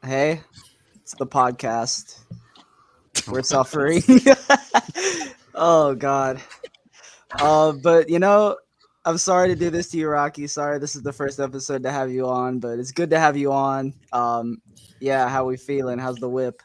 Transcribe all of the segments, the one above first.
Hey, it's the podcast. We're suffering. Oh God. But I'm sorry to do this to you, Rocky. Sorry, this is the first episode to have you on, but it's good to have you on. Yeah, how we feeling? How's the whip?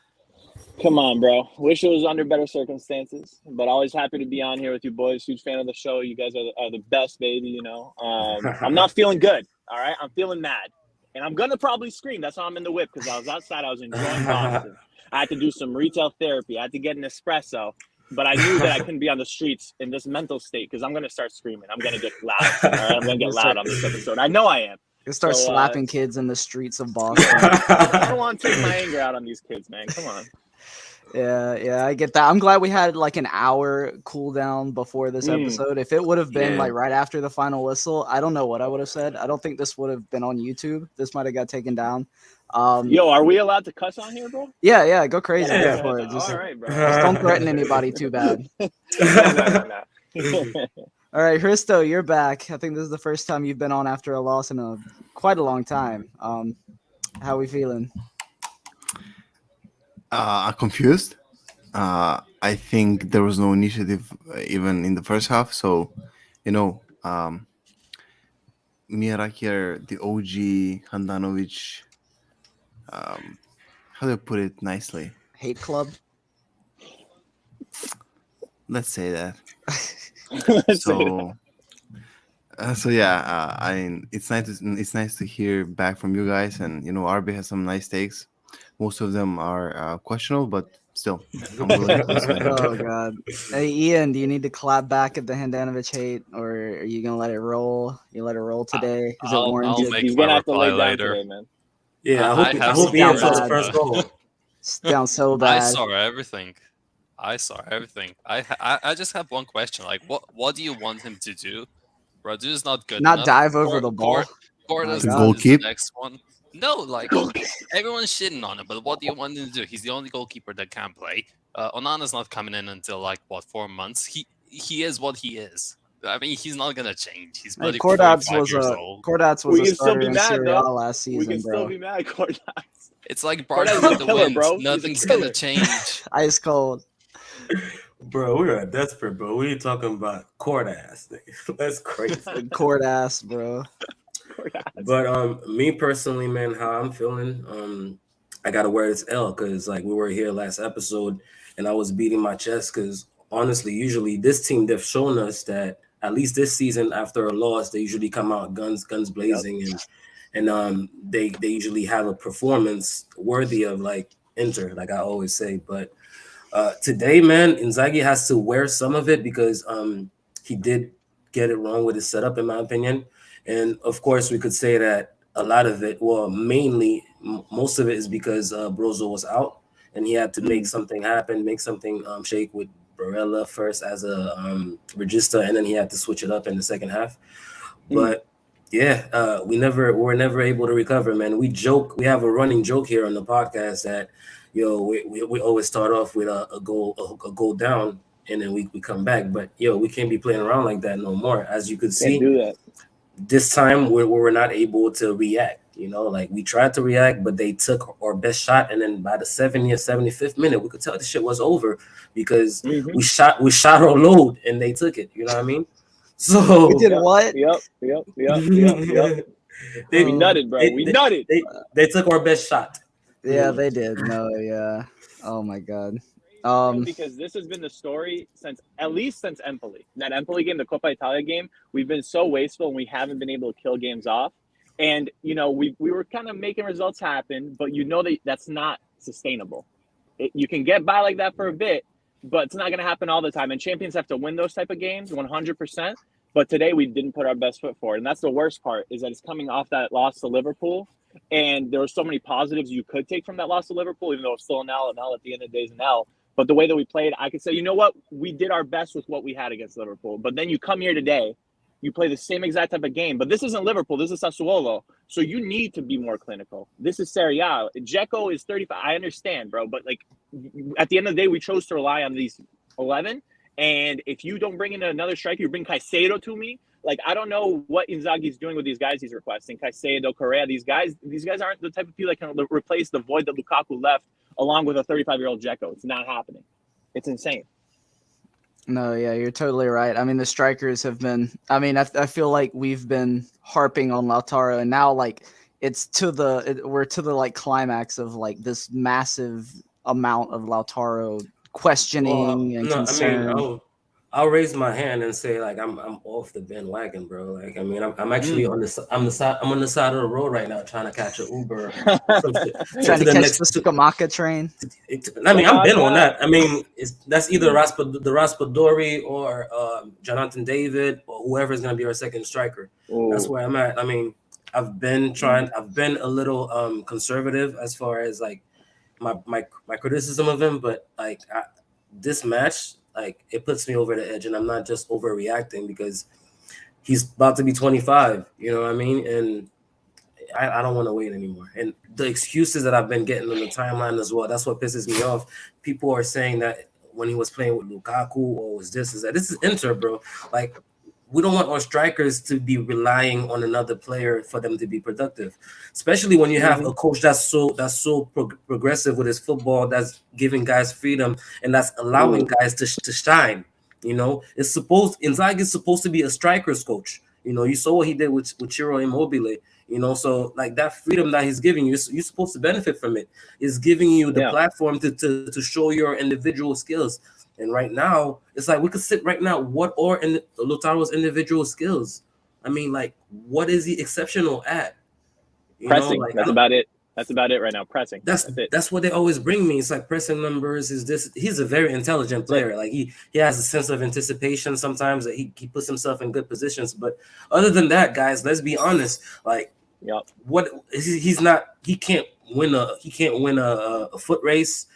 Come on, bro. Wish it was under better circumstances, but always happy to be on here with you boys. Huge fan of the show. You guys are the best, baby. I'm not feeling good. All right, I'm feeling mad, and I'm gonna probably scream. That's why I'm in the whip because I was outside. I was enjoying Boston. I had to do some retail therapy. I had to get an espresso, but I knew that I couldn't be on the streets in this mental state because I'm gonna start screaming. I'm gonna get loud. All right, I'm gonna get loud on this episode. I know I am. You start So, slapping kids in the streets of Boston. I don't want to take my anger out on these kids, man. Come on. Yeah, I get that. I'm glad we had like an hour cool down before this episode. If it would have been like right after the final whistle, I don't know what I would have said. I don't think this would have been on YouTube. This might have got taken down. Yo, are we allowed to cuss on here, bro? Yeah, go crazy. Yeah, For it. all right, bro. Just don't threaten anybody too bad. No. All right, Hristo, you're back. I think this is the first time you've been on after a loss in quite a long time. How we feeling? I'm confused. I think there was no initiative even in the first half. So, me and Raki are the OG Handanovic. How do I put it nicely? Hate club. Let's say that. It's nice to hear back from you guys, and RB has some nice takes. Most of them are questionable, but still, I'm willing to listen. Oh God! Hey Ian, do you need to clap back at the Handanovic hate, or are you gonna let it roll? You let it roll today? Is it warranted? I'll make He's my gonna have to reply lay down later. today, man. Yeah, I have hope some he answers the words. first goal. Sounds so bad. I saw everything. I just have one question. Like, what do you want him to do? Radu is not good Not enough. dive over the ball. Corda's God. the next one. No, like everyone's shitting on him, but what do you want him to do? He's the only goalkeeper that can play. Onana's not coming in until 4 months. He is what he is. I mean, he's not gonna change. He's Hey, bloody Cordats 45 was years a old. Cordats was We a can still starter be in mad, Serie A though. last We season, can still bro. be mad, Cordas. It's like Cordats Barca is a with the killer, wind. bro. He's a Nothing's killer. gonna change. Ice cold. Bro, we are desperate, bro. We ain't talking about court ass. That's crazy. Court ass, bro. But me personally, man, how I'm feeling, I gotta wear this L because we were here last episode and I was beating my chest because honestly, usually this team they've shown us that at least this season after a loss, they usually come out guns blazing and they usually have a performance worthy of Inter, like I always say. But today, man, Inzaghi has to wear some of it because he did get it wrong with his setup, in my opinion. And of course, we could say that a lot of it, well, mainly, most of it is because Brozo was out and he had to make something happen, make something shake with Barella first as a regista, and then he had to switch it up in the second half. But yeah, we're never able to recover, man. We have a running joke here on the podcast that we always start off with a goal down and then we come back. But we can't be playing around like that no more. As you could see, Can't do that. this time we're not able to react. We tried to react, but they took our best shot, and then by the 75th minute, we could tell the shit was over because we shot our load and they took it. You know what I mean? So We did what? Yep. We nutted, bro. We nutted. They took our best shot. Yeah, they did. No, yeah. Oh my God. Because this has been the story at least since Empoli. That Empoli game, the Coppa Italia game, we've been so wasteful and we haven't been able to kill games off. And we were kind of making results happen, but that's not sustainable. You can get by like that for a bit, but it's not going to happen all the time. And champions have to win those type of games 100%. But today we didn't put our best foot forward, and that's the worst part. Is that it's coming off that loss to Liverpool. And there were so many positives you could take from that loss to Liverpool, even though it's still an L at the end of the day is an L. But the way that we played, I could say, you know what? We did our best with what we had against Liverpool. But then you come here today, you play the same exact type of game. But this isn't Liverpool. This is Sassuolo. So you need to be more clinical. This is Serie A. Dzeko is 35. I understand, bro. But at the end of the day, we chose to rely on these 11. And if you don't bring in another striker, you bring Caicedo to me. Like, I don't know what Inzaghi's doing with these guys he's requesting. Caicedo, Correa, these guys aren't the type of people that can replace the void that Lukaku left along with a 35-year-old Dzeko. It's not happening. It's insane. No, yeah, you're totally right. I mean, the strikers have been. I mean, I feel like we've been harping on Lautaro, and now like we're to the like climax of like this massive amount of Lautaro questioning and no, concern. I mean, I'll raise my hand and say like I'm off the bandwagon, bro. Like I mean, I'm actually on the side. I'm on the side of the road right now, trying to catch an Uber. Trying to catch the Skamaka train. I mean, I've been on that. I mean, that's either the Raspadori or Jonathan David or whoever is going to be our second striker. Ooh. That's where I'm at. I mean, I've been a little conservative as far as like my criticism of him, but like this match, like it puts me over the edge, and I'm not just overreacting because he's about to be 25. You know what I mean? And I don't want to wait anymore. And the excuses that I've been getting on the timeline as well, that's what pisses me off. People are saying that when he was playing with Lukaku or was this is that. This is Inter, bro. Like, we don't want our strikers to be relying on another player for them to be productive, especially when you have a coach that's so progressive with his football, that's giving guys freedom and that's allowing guys to shine. You know, Inzaghi is supposed to be a strikers coach. You know, you saw what he did with Ciro Immobile. You know, so like that freedom that he's giving you, you're supposed to benefit from it. It's giving you the platform to show your individual skills. And right now, it's like we could sit right now. What are Lautaro's individual skills? I mean, like, what is he exceptional at? Pressing. Like, that's about it. That's about it right now. Pressing. That's it. That's what they always bring me. It's like pressing numbers. Is this? He's a very intelligent player. Like he has a sense of anticipation. Sometimes that he puts himself in good positions. But other than that, guys, let's be honest. Like, what he's not. He can't win a foot race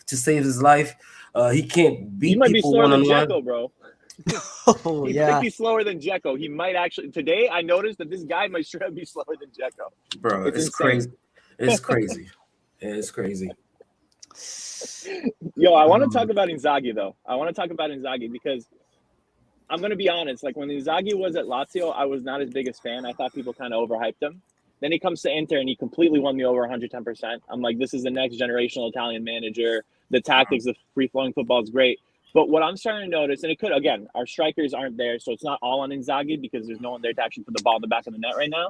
to save his life. He can't beat people one-on-one, bro. Oh, he might be slower than Dzeko. He might actually. Today, I noticed that this guy might straight up be slower than Dzeko. Bro, it's crazy. It's crazy. It's crazy. Yo, I want to talk about Inzaghi, though. I want to talk about Inzaghi because I'm going to be honest. Like, when Inzaghi was at Lazio, I was not his biggest fan. I thought people kind of overhyped him. Then he comes to Inter, and he completely won me over 110%. I'm like, this is the next generational Italian manager. The tactics, the free-flowing football is great. But what I'm starting to notice, and it could, again, our strikers aren't there, so it's not all on Inzaghi because there's no one there to actually put the ball in the back of the net right now.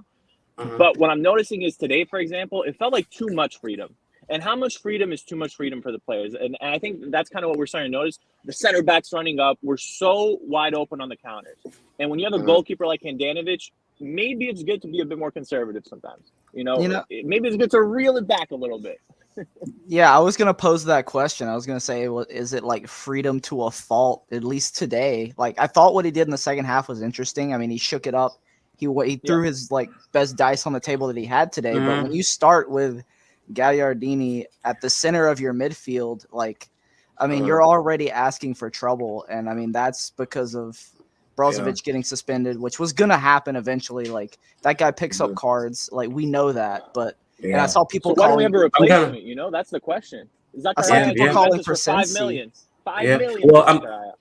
But what I'm noticing is today, for example, it felt like too much freedom. And how much freedom is too much freedom for the players? And I think that's kind of what we're starting to notice. The center backs running up. We're so wide open on the counters. And when you have a goalkeeper like Handanovic, maybe it's good to be a bit more conservative sometimes. You know, maybe it's good to reel it back a little bit. Yeah, I was going to pose that question. I was going to say, well, is it like freedom to a fault, at least today? Like, I thought what he did in the second half was interesting. I mean, he shook it up. He threw his like best dice on the table that he had today. But when you start with Gagliardini at the center of your midfield, like, I mean, you're already asking for trouble. And I mean, that's because of Brozovic getting suspended, which was going to happen eventually. Like, that guy picks up cards. Like, we know that. But and I saw people why don't we have a replacement? You know, that's the question. I saw people calling for Sensi. 5 million. 5 million. Well,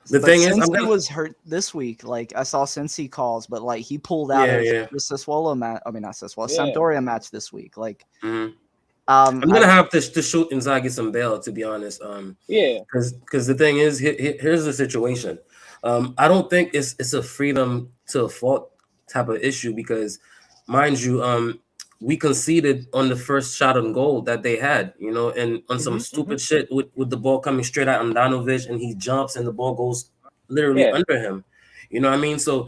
the thing is, Sensi was hurt this week. Like, I saw Sensi calls, but like he pulled out of the Sassuolo match. I mean, not Sassuolo, Sampdoria match this week. Like, I'm gonna have to shoot Inzaghi some bail, to be honest. Because the thing is, here's the situation. I don't think it's a freedom to a fault type of issue because, mind you, we conceded on the first shot on goal that they had, you know, and on some stupid shit with the ball coming straight at Handanovic and he jumps and the ball goes literally under him. You know what I mean? So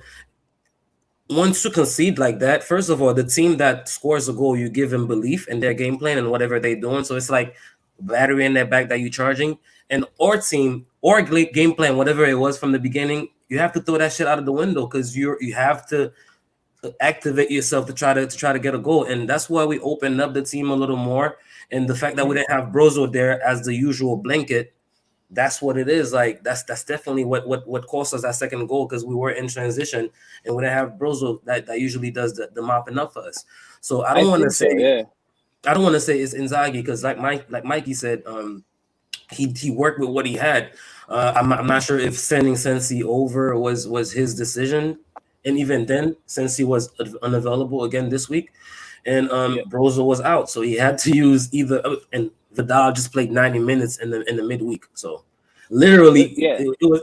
once you concede like that, first of all, the team that scores a goal, you give them belief in their game plan and whatever they're doing. So it's like battery in their back that you're charging. And our team, or game plan, whatever it was from the beginning, you have to throw that shit out of the window because you have to activate yourself to try to get a goal, and that's why we opened up the team a little more. And the fact that we didn't have Brozo there as the usual blanket, that's what it is. Like that's definitely what cost us that second goal because we were in transition and we didn't have Brozo that usually does the mopping up for us. So I don't want to say it's Inzaghi because like Mikey said, he worked with what he had. I'm not sure if sending Sensi over was his decision and even then, since he was unavailable again this week, and Yeah. Brozo was out, so he had to use either. And Vidal just played 90 minutes in the midweek, so literally Yeah.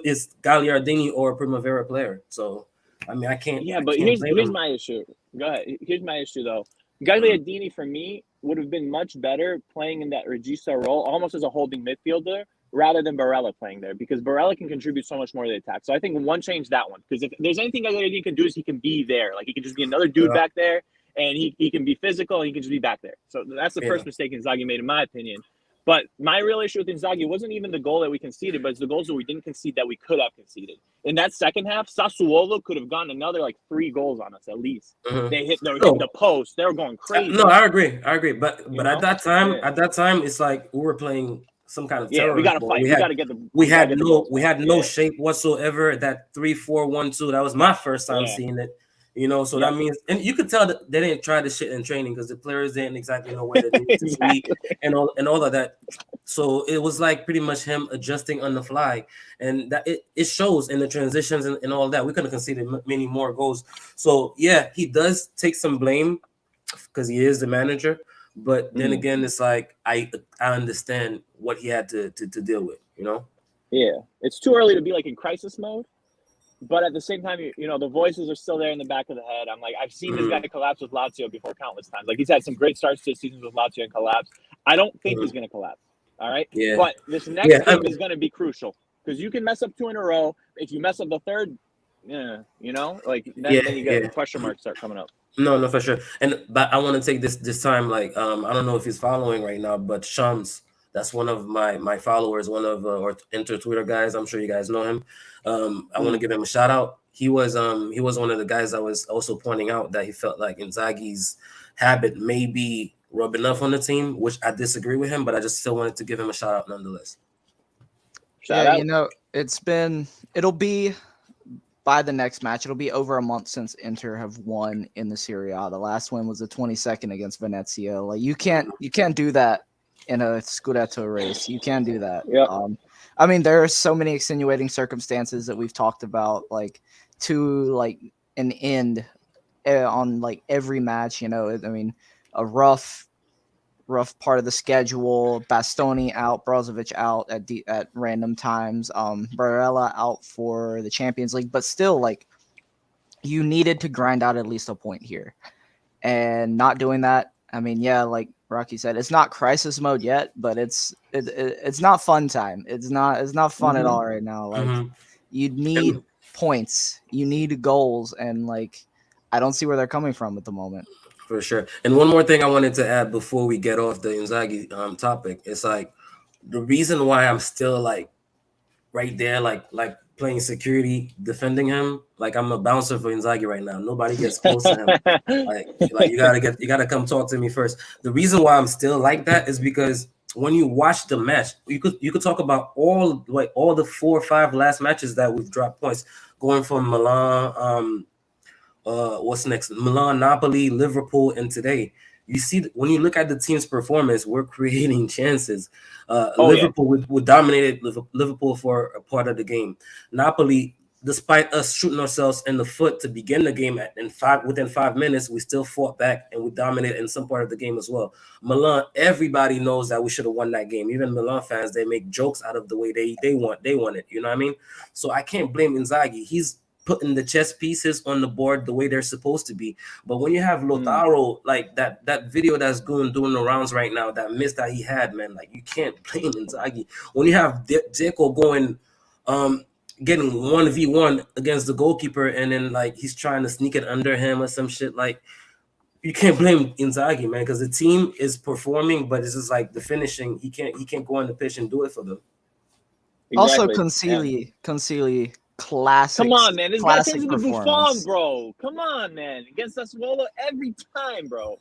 it's Gagliardini or Primavera player. So I mean, Yeah, I but can't blame here's him. my issue. Go ahead. Here's my issue though. Gagliardini for me would have been much better playing in that Regista role, almost as a holding midfielder, rather than Barella playing there, because Barella can contribute so much more to the attack. So I think one change that one, because if there's anything Gagliardini can do is he can be there, like he can just be another dude Yeah. back there, and he can be physical and he can just be back there. So that's the Yeah. first mistake Inzaghi made, in my opinion. But my real issue with Inzaghi wasn't even the goal that we conceded, but it's the goals that we didn't concede that we could have conceded. In that second half, Sassuolo could have gotten another like 3 goals on us at least. Mhm. They were No. hitting the post. They were going crazy. No, I agree. But You at know? that time, Yeah. it's like we were playing some kind of Yeah, we terrorist got to ball. fight. We got to get the. We gotta had get the goals we back. had no Yeah. shape whatsoever. That 3-4-1-2. That was my first time Yeah. seeing it. You know, so Yep. that means, and you could tell that they didn't try this shit in training because the players didn't exactly know where they needed to be and all of that. So it was like pretty much him adjusting on the fly, and that it shows in the transitions and all that. We could have conceded many more goals. So yeah, he does take some blame because he is the manager. But then again, it's like I understand what he had to deal with, you know. Yeah, it's too early to be like in crisis mode, but at the same time, you know, the voices are still there in the back of the head. I'm like, I've seen this guy collapse with Lazio before countless times. Like he's had some great starts to his seasons with Lazio and collapse. I don't think he's going to collapse. All right. Yeah. But this next game is going to be crucial because you can mess up 2 in a row. If you mess up the third, yeah, you know, like then you get the question marks start coming up. No, for sure. But I want to take this time, like, I don't know if he's following right now, but Shams, that's one of my followers, one of our Inter Twitter guys. I'm sure you guys know him. I want to give him a shout out. He was one of the guys that was also pointing out that he felt like Inzaghi's habit may be rubbing off on the team, which I disagree with him, but I just still wanted to give him a shout out nonetheless. Shout out. You know, it'll be by the next match, it'll be over a month since Inter have won in the Serie A. The last win was the 22nd against Venezia. Like you can't do that in a Scudetto race. You can't do that. Yeah. I mean, there are so many extenuating circumstances that we've talked about, like to like an end on like every match. You know, I mean, a rough part of the schedule. Bastoni out, Brozovic out at random times. Barella out for the Champions League, but still, like, you needed to grind out at least a point here, and not doing that. I mean, yeah, like Rocky said, it's not crisis mode yet, but it's not fun time. It's not fun at all right now. Like, you need points, you need goals, and like, I don't see where they're coming from at the moment. For sure. And one more thing I wanted to add before we get off the Inzaghi topic, it's like the reason why I'm still like right there, like playing security, defending him. Like I'm a bouncer for Inzaghi right now. Nobody gets close to him. Like you gotta come talk to me first. The reason why I'm still like that is because when you watch the match, you could talk about all the 4 or 5 last matches that we've dropped points, going from Milan, what's next? Milan, Napoli, Liverpool, and today. You see, when you look at the team's performance, we're creating chances. Liverpool we dominated Liverpool for a part of the game. Napoli, despite us shooting ourselves in the foot to begin the game within 5 minutes, we still fought back and we dominated in some part of the game as well. Milan, everybody knows that we should have won that game. Even Milan fans, they make jokes out of the way they want it. You know what I mean? So I can't blame Inzaghi. He's putting the chess pieces on the board the way they're supposed to be. But when you have Lautaro, like that video that's doing the rounds right now, that miss that he had, man, like you can't blame Inzaghi. When you have Dzeko going, getting 1v1 against the goalkeeper, and then like he's trying to sneak it under him or some shit, like you can't blame Inzaghi, man, because the team is performing, but it's just like the finishing. He can't go on the pitch and do it for them. Exactly. Also, Concili. Classic. Come on, man. This guy turns into performance. Buffon, bro. Come on, man. Against Sassuolo every time, bro.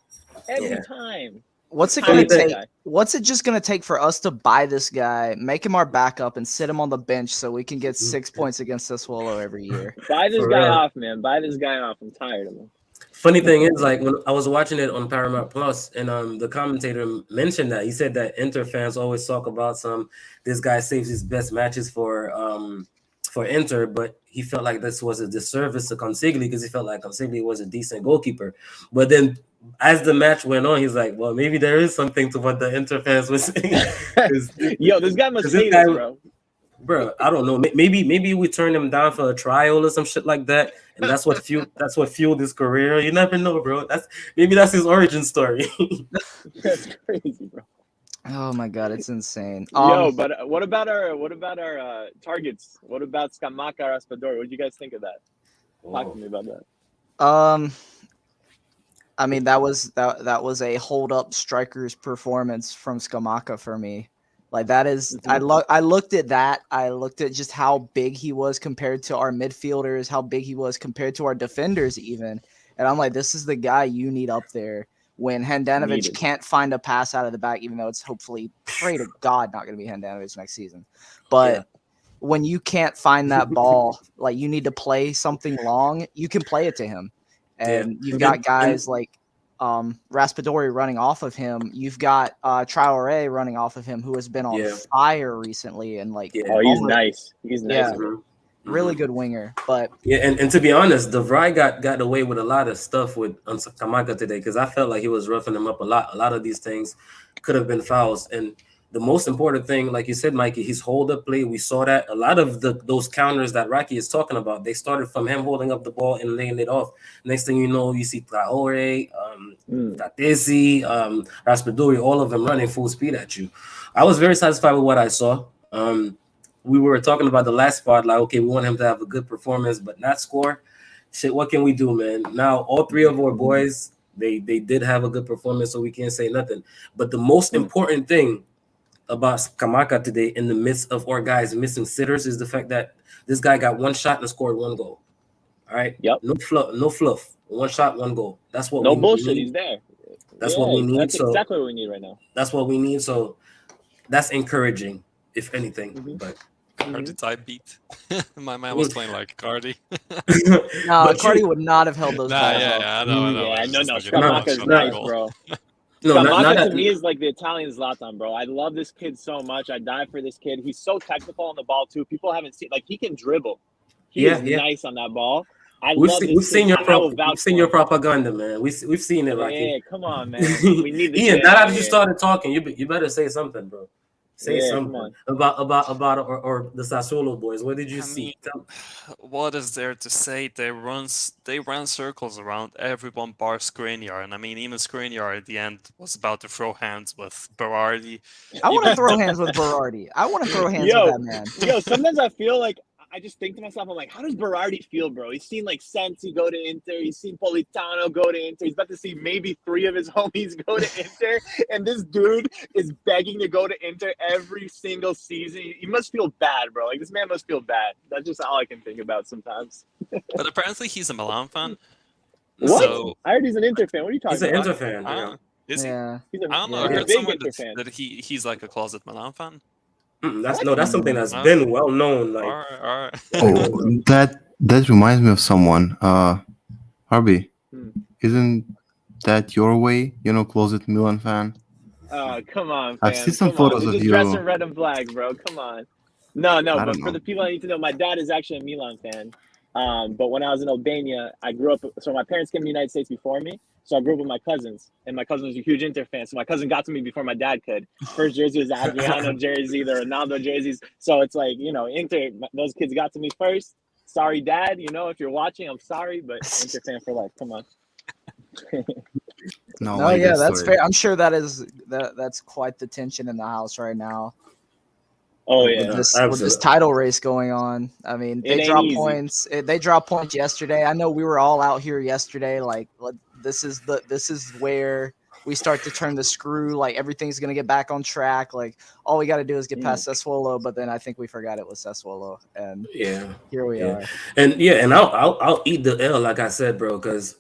Every time. What's it going to take? What's it just going to take for us to buy this guy, make him our backup, and sit him on the bench so we can get 6 points against Sassuolo every year? Buy this guy off, man. Buy this guy off. I'm tired of him. Funny thing is, like when I was watching it on Paramount Plus, and the commentator mentioned that he said that Inter fans always talk about this guy saves his best matches for for Inter, but he felt like this was a disservice to Consigli because he felt like Consigli was a decent goalkeeper. But then as the match went on, he's like, well, maybe there is something to what the Inter fans were saying. Yo, this guy must this hate guy, us, bro. bro, I don't know. Maybe we turned him down for a trial or some shit like that, and that's what fueled his career. You never know, bro. That's his origin story. That's crazy, bro. Oh my god, it's insane. Yo, but what about our targets? What about Scamacca, Raspadori? What do you guys think of that? Talk to me about that. I mean, that was a hold up striker's performance from Scamacca for me. Like that is, I looked at that. I looked at just how big he was compared to our midfielders, how big he was compared to our defenders, even. And I'm like, this is the guy you need up there when Handanovic can't find a pass out of the back, even though it's hopefully, pray to God, not going to be Handanovic next season. But when you can't find that ball, like you need to play something long, you can play it to him. And you've got guys like Raspadori running off of him. You've got Traore running off of him, who has been on fire recently. And like, he's nice. He's nice. Yeah, really good winger. But and to be honest, De Vrij got away with a lot of stuff with Kamaka today because I felt like he was roughing him up a lot. A lot of these things could have been fouls. And the most important thing, like you said, Mikey, his hold-up play, we saw that. A lot of those counters that Rocky is talking about, they started from him holding up the ball and laying it off. Next thing you know, you see Traore, Tatesi, Raspadori, all of them running full speed at you. I was very satisfied with what I saw. We were talking about the last spot, like, okay, we want him to have a good performance, but not score. Shit, what can we do, man? Now, all three of our boys, they did have a good performance, so we can't say nothing. But the most important thing about Kamaka today in the midst of our guys missing sitters is the fact that this guy got one shot and scored one goal. All right? Yep. No fluff. One shot, one goal. That's what no we bullshit. need. He's there. That's what we need. That's exactly what we need right now. That's what we need. So that's encouraging, if anything. But Cardi type beat. My man was playing like Cardi. no, Cardi would not have held those balls up. I know. Yeah, no. Scamacca's nice, bro. No, Scamacca to me is like the Italian Zlatan, bro. I love this kid so much. I die for this kid. He's so technical on the ball too. People haven't seen he can dribble. He is nice on that ball. We've seen your propaganda, man. We've seen it, Rocky. Yeah, come on, man. We need the Ian. Now that you started talking, you better say something, bro. Say something about or the Sassuolo boys. What did you see? What is there to say? They ran circles around everyone bar Skriniar, and I mean even Skriniar at the end was about to throw hands with Berardi. I want to throw hands with Berardi. I want to throw hands with that man. Yo, sometimes I feel like I just think to myself, I'm like, how does Berardi feel, bro? He's seen like Sensi go to Inter. He's seen Politano go to Inter. He's about to see maybe 3 of his homies go to Inter. And this dude is begging to go to Inter every single season. He must feel bad, bro. Like, this man must feel bad. That's just all I can think about sometimes. But apparently he's a Milan fan. What? So, I heard he's an Inter fan. What are you talking about? He's an Inter fan. Is he? Yeah. I don't know. I heard somewhere that he's like a closet Milan fan. That's something that's been well known. Like, all right. Oh, that reminds me of someone. Harvey, isn't that your way? Closet Milan fan. Oh, come on, fam. I've seen some photos of you. Just dressing red and black, bro. Come on. No. But for know. the people I need to know, my dad is actually a Milan fan. But when I was in Albania, I grew up. So my parents came to the United States before me. So I grew up with my cousins, and my cousin was a huge Inter fan. So my cousin got to me before my dad could. First jersey was the Adriano jersey, the Ronaldo jerseys. So it's like, Inter, those kids got to me first. Sorry, Dad. If you're watching, I'm sorry, but Inter fan for life. Come on. No, yeah, that's fair. I'm sure that's quite the tension in the house right now. Oh yeah, with this title race going on. I mean, they dropped points. They dropped points yesterday. I know we were all out here yesterday. Like, this is where we start to turn the screw. Like, everything's gonna get back on track. Like, all we got to do is get past Sassuolo. But then I think we forgot it was Sassuolo, and here we are. And I'll eat the L, like I said, bro, because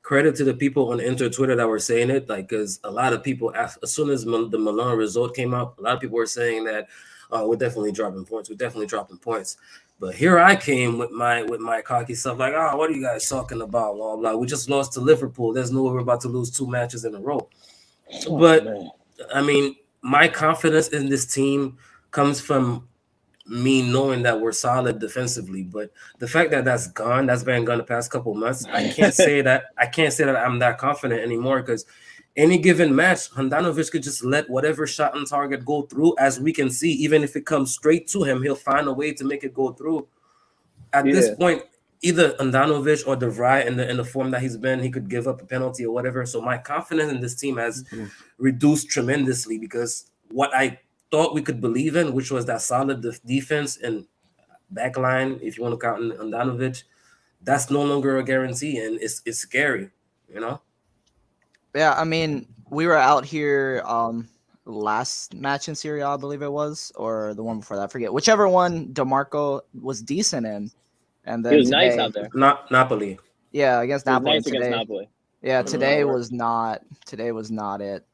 credit to the people on Inter Twitter that were saying it, like, because a lot of people, as soon as the Milan result came out, a lot of people were saying that we're definitely dropping points. But here I came with my cocky stuff, like, what are you guys talking about? Blah, blah. We just lost to Liverpool. There's no way we're about to lose 2 matches in a row. But I mean, my confidence in this team comes from me knowing that we're solid defensively. But the fact that that's been gone the past couple months, I can't say that I'm that confident anymore because any given match, Handanovic could just let whatever shot on target go through. As we can see, even if it comes straight to him, he'll find a way to make it go through. At this Yeah. point, either Andanovic or De Vrij in the form that he's been, he could give up a penalty or whatever. So my confidence in this team has reduced tremendously because what I thought we could believe in, which was that solid defense and back line, if you want to count Andanovic, that's no longer a guarantee, and it's scary, you know. Yeah, I mean, we were out here last match in Serie A, I believe it was, or the one before that, I forget. Whichever one DeMarco was decent in. And He then was nice today, out there. Not Napoli. yeah, against He was Napoli nice against today. Napoli. Yeah, today work. was not it.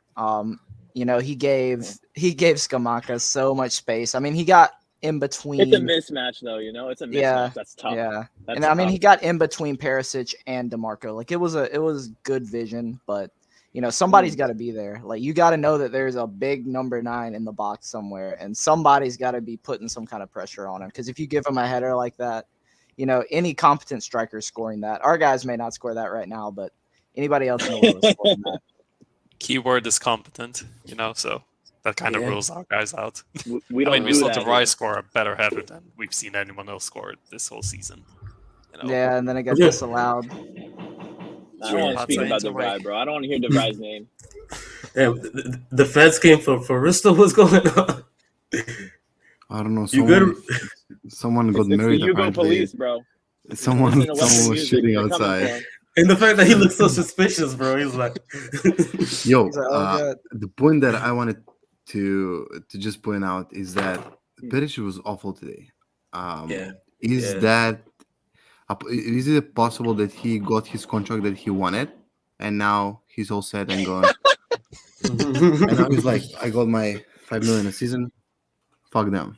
You know, he gave Skamaka so much space. I mean, he got in between. It's a mismatch, though. You know, it's a mismatch. Yeah, That's tough. yeah. That's And I mean, tough. he got in between Perisic and DeMarco. Like it was good vision, but you know, somebody's got to be there. Like you got to know that there's a big number 9 in the box somewhere, and somebody's got to be putting some kind of pressure on him. Because if you give him a header like that, you know, any competent striker scoring that. Our guys may not score that right now, but anybody else in the world is scoring that. Keyword is competent, you know, so that kind of Yeah. rules our guys out. We I don't mean, we do saw that. DeVry score a better header than we've seen anyone else score this whole season. You know? Yeah, and then it got disallowed. I don't want to That's speak an about interway. DeVry, bro. I don't want to hear DeVry's name. Damn, the feds came for Risto. What's going on? I don't know. You good? Someone got It's the married. Hugo Apparently, police, bro. someone Listen to Western was music. shooting They're coming outside. for him. And the fact that he looks so suspicious, bro. He's like, Yo, He's like, oh, God. the point that I wanted to just point out is that Perisic was awful today. yeah. Is Yeah. that is it possible that he got his contract that he wanted, and now he's all set and gone, and now he's like, I got my 5 million a season. Fuck them.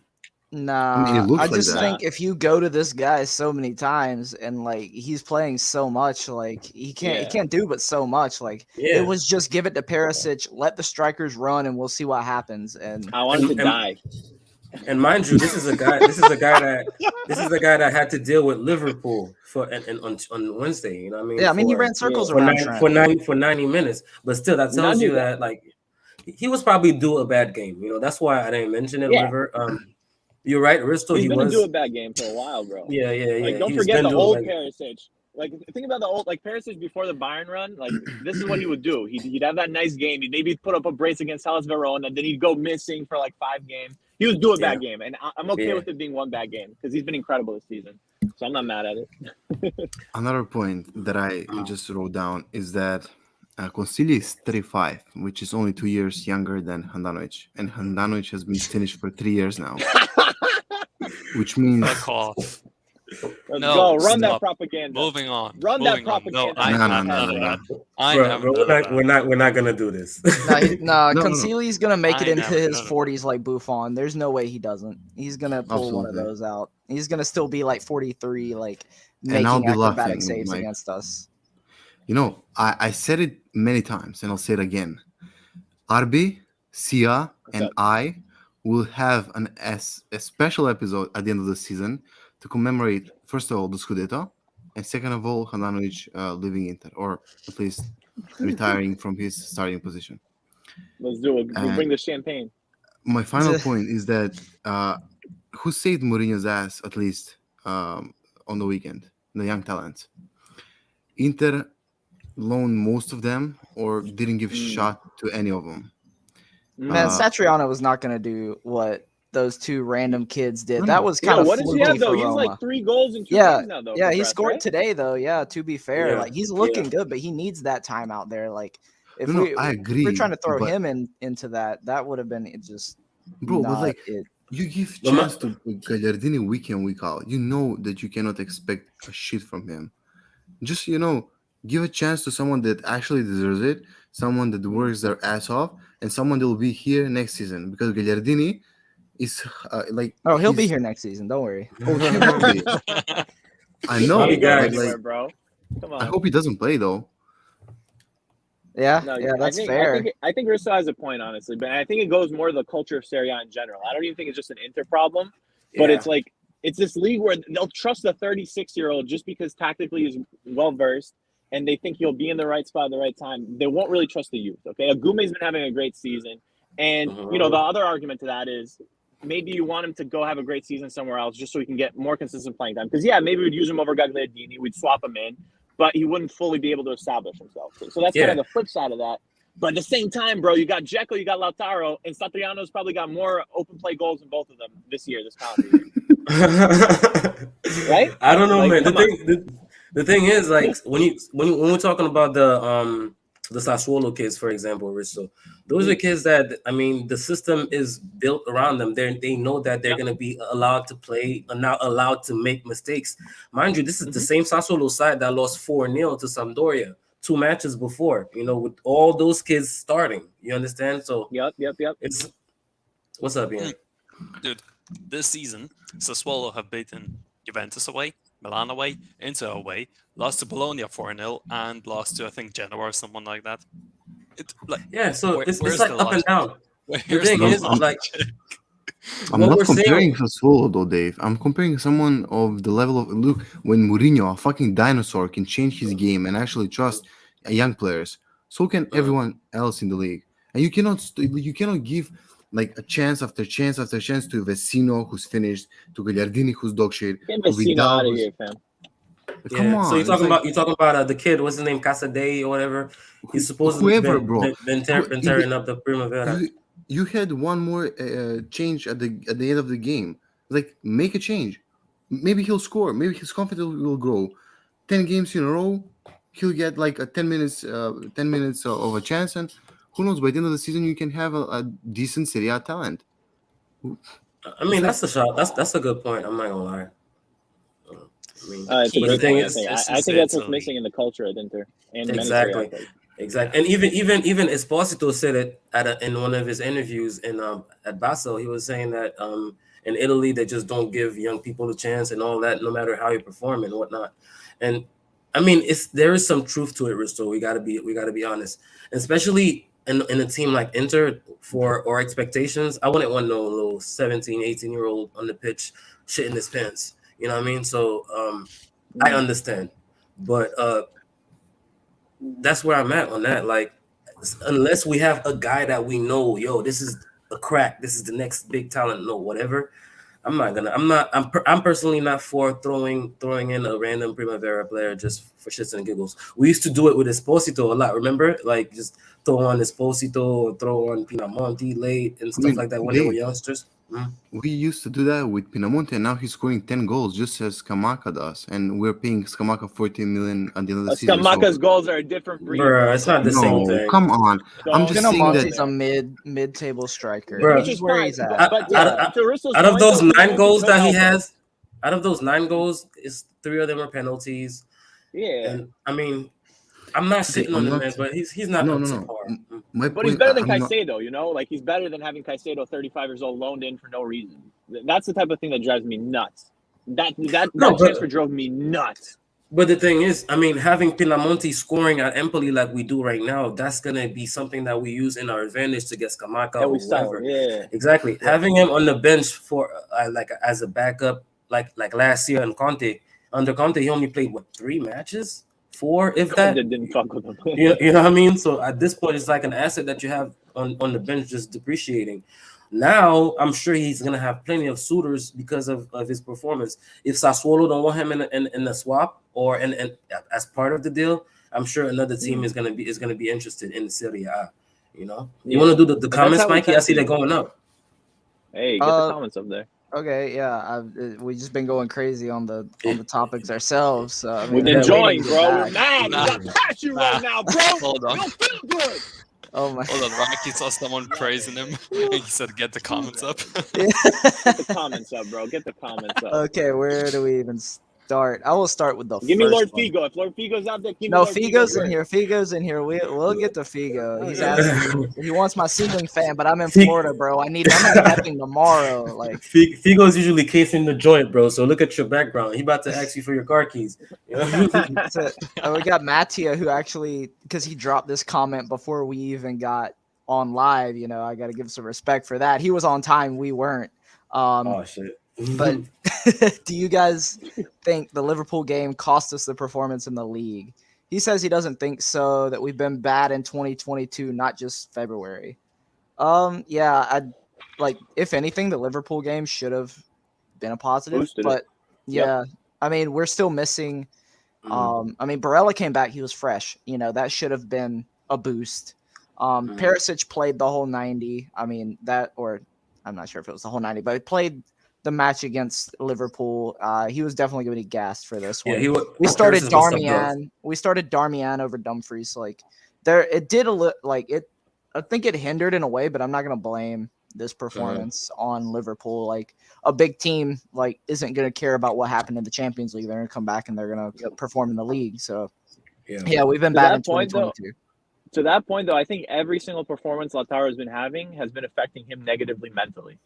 Nah, it looks I like just that. think if you go to this guy so many times and like he's playing so much, like he can't do but so much. Like Yeah. it was just give it to Perisic, let the strikers run, and we'll see what happens. And I want him to die. And mind you, this is a guy that had to deal with Liverpool on Wednesday. You know what I mean? yeah, I mean he For- ran circles for around nine, Trent. for 90 minutes. But still, that tells None you of that. that like he was probably due a bad game. You know, that's why I didn't mention it. Yeah. Whatever. You're right, Risto. He's He been was. do a bad game for a while, bro. Yeah. Like, don't He's forget been the doing, old like, Perisic. Like, think about the old, like, Perisic before the Bayern run. Like, this is what he would do. He'd have that nice game. He'd maybe put up a brace against Hellas Verona, and then he'd go missing for, like, 5 games. He was doing a bad game, and I'm okay with it being one bad game because he's been incredible this season. So I'm not mad at it. Another point that I just wrote down is that Consigli is 35, which is only 2 years younger than Handanovic, and Handanovic has been finished for 3 years now, which means Fuck off. Let's No, go. Run that stop. propaganda. Moving on. Run that moving on. No, propaganda. I No, am no, none of no. that. I bro, am bro, none of that. we're not gonna do this. No, No. Concili's gonna make it I into never- his no, no. 40s like Buffon. There's no way he doesn't. He's gonna pull one of Absolutely. those out. He's gonna still be like 43, like And I'll making be acrobatic laughing, saves Mike. against us. You know, I said it many times, and I'll say it again. Arbi, Sia, and up? I will have a special episode at the end of the season to commemorate, first of all, the Scudetto, and second of all, Handanovic leaving Inter, or at least retiring from his starting position. Let's do it. We'll And- bring the champagne. My final point is that who saved Mourinho's ass, at least on the weekend? The young talents. Inter loaned most of them or didn't give shot to any of them. Man, Satriano was not gonna do what those 2 random kids did. No, That no. was kind of what does he have, though? for He's Roma. like 3 goals in 2 Yeah, games now, though. yeah, for he Brest, scored right? today though. Yeah, to be fair, Yeah, like he's looking good, but he needs that time out there. Like if No, if I agree, we're trying to throw but- him into that would have been just Bro, but not like it. you give But my- chance to Gagliardini week in, week out. You know that you cannot expect a shit from him. Just, give a chance to someone that actually deserves it, someone that works their ass off, and someone that will be here next season. Because Gagliardini is like... Oh, he'll be he's- here next season. Don't worry. Oh, he will be. I know, Bobby Can't go guys, but, anywhere, like, bro. Come on. I hope he doesn't play, though. Yeah, No, yeah, that's I think, fair. I think Russo has a point, honestly, but I think it goes more to the culture of Serie A in general. I don't even think it's just an Inter problem. But Yeah. it's like it's this league where they'll trust a 36-year-old just because tactically he's well versed and they think he'll be in the right spot at the right time. They won't really trust the youth. Okay, Agume's been having a great season, and you know the other argument to that is maybe you want him to go have a great season somewhere else just so he can get more consistent playing time. Because yeah, maybe we'd use him over Gagliardini, we'd swap him in, but he wouldn't fully be able to establish himself. So that's kind of the flip side of that. But at the same time, bro, you got Dzeko, you got Lautaro, and Satriano's probably got more open play goals than both of them this calendar year. Right? I don't know, Like, man. come on. The thing is, like, when we're talking about the Sassuolo kids, for example, Risto, those are kids that, I mean, the system is built around them. They know that they're gonna be allowed to play and not allowed to make mistakes. Mind you, this is the same Sassuolo side that lost 4-0 to Sampdoria 2 matches before. You know, with all those kids starting. You understand? So Yep. it's what's up, Ian? Dude, this season, Sassuolo have beaten Juventus away, Milan away, Inter away, lost to Bologna 4-0, and lost to, I think, Genoa or someone like that. So it's where's like the up and logic? down. The Where's thing the is, logic? like, I'm what not we're comparing saying. Sassuolo though, Dave. I'm comparing someone of the level of look when Mourinho, a fucking dinosaur, can change his game and actually trust young players. So can everyone else in the league. And you cannot give like a chance after chance after chance to Vecino, who's finished, to Gagliardini, who's dog shit, Get to Messina Vidal, out of who's here, fam. come on. So you're it's talking like, about the kid. What's his name? Casadei or whatever. He's supposedly whoever, bro. been tearing up the Primavera. You had one more change at the end of the game. Like, make a change. Maybe he'll score. Maybe his confidence will grow. 10 games in a row, he'll get like a 10 minutes of a chance, and who knows? By the end of the season, you can have a decent Serie A talent. I mean, that's a shot. That's a good point. I'm not gonna lie. I mean, It's a but the great thing point. is, I think that's what's missing in the culture at Inter and exactly. many Exactly, and even Esposito said it in one of his interviews at Basel. He was saying that in Italy they just don't give young people a chance and all that, no matter how you perform and whatnot. And I mean, there is some truth to it, Risto. We gotta be honest, especially in a team like Inter for our expectations. I wouldn't want no little 17, 18-year-old on the pitch shitting his pants. You know what I mean? So I understand, but that's where I'm at on that. Like, unless we have a guy that we know, yo, this is a crack, this is the next big talent, no, whatever. I'm personally not for throwing in a random Primavera player just for shits and giggles. We used to do it with Esposito a lot, remember? Like, just throw on Esposito or throw on Pinamonti late and stuff like that when they were youngsters. We used to do that with Pinamonti, and now he's scoring 10 goals just as Scamacca does, and we're paying Scamacca 14 million at the end of the season. Scamacca's goals are a different breed. Bro, it's not the same thing. Come on. I'm just saying that he's a mid-table striker. Bro, Which is where he's at. Out of those 9 goals that he has, out of those 9 goals, 3 of them are penalties. Yeah. And I mean, I'm not sitting on the man, but he's not up to par. But he's better than Caicedo, you know? Like, he's better than having Caicedo, 35 years old, loaned in for no reason. That's the type of thing that drives me nuts. That transfer drove me nuts. But the thing is, I mean, having Pinamonti scoring at Empoli like we do right now, that's going to be something that we use in our advantage to get Scamacca or whatever. Yeah. Exactly. Yeah. Having him on the bench for like as a backup, like last year in Conte, under Conte, he only played, 3 matches? 4, if that. Didn't fuck with him. You know what I mean? So at this point, it's like an asset that you have on the bench just depreciating. Now, I'm sure he's going to have plenty of suitors because of his performance. If Sassuolo don't want him in the swap or in as part of the deal, I'm sure another team is going to be interested in the Serie A. You know, you want to do the comments, Mikey? I see they're going up. Hey, get the comments up there. Okay, yeah, we've just been going crazy on the topics ourselves. So, I mean, we've been enjoying, bro. We're mad. We got passion right now, bro. Hold on. We don't feel good. Oh my! Hold on, Rocky saw someone praising him. He said, "Get the comments up." Get the comments up, bro. Get the comments up. Okay, where do we even start? I will start with the. Give me Lord one. Figo. If Lord Figo's out there, no, Figo's in here. Figo's in here. We'll get to Figo. He's asking. He wants my ceiling fan, but I'm in Florida, bro. I'm in Epping tomorrow. Like Figo's usually casing the joint, bro. So look at your background. He about to ask you for your car keys. You know? So, we got Mattia, who actually, because he dropped this comment before we even got on live. You know, I got to give some respect for that. He was on time. We weren't. Oh shit. But do you guys think the Liverpool game cost us the performance in the league? He says he doesn't think so, that we've been bad in 2022, not just February. Yeah, I like if anything, the Liverpool game should have been a positive. Boosted it. But yeah, I mean, we're still missing. Mhm. I mean, Barella came back; he was fresh. That should have been a boost. Perisic played the whole 90. I mean that, or I'm not sure if it was the whole 90, but he played the match against Liverpool. He was definitely going to be gassed for this Yeah, one. he was. We started Perisic was subbed off. Darmian. We started Darmian over Dumfries. Like there, it did like it. I think it hindered in a way, but I'm not going to blame this performance on Liverpool. Like a big team, like isn't going to care about what happened in the Champions League. They're going to come back and they're going to perform in the league. So yeah, we've been To bad that in point, though, 2022. to that point, though, I think every single performance Lautaro has been having has been affecting him negatively mentally,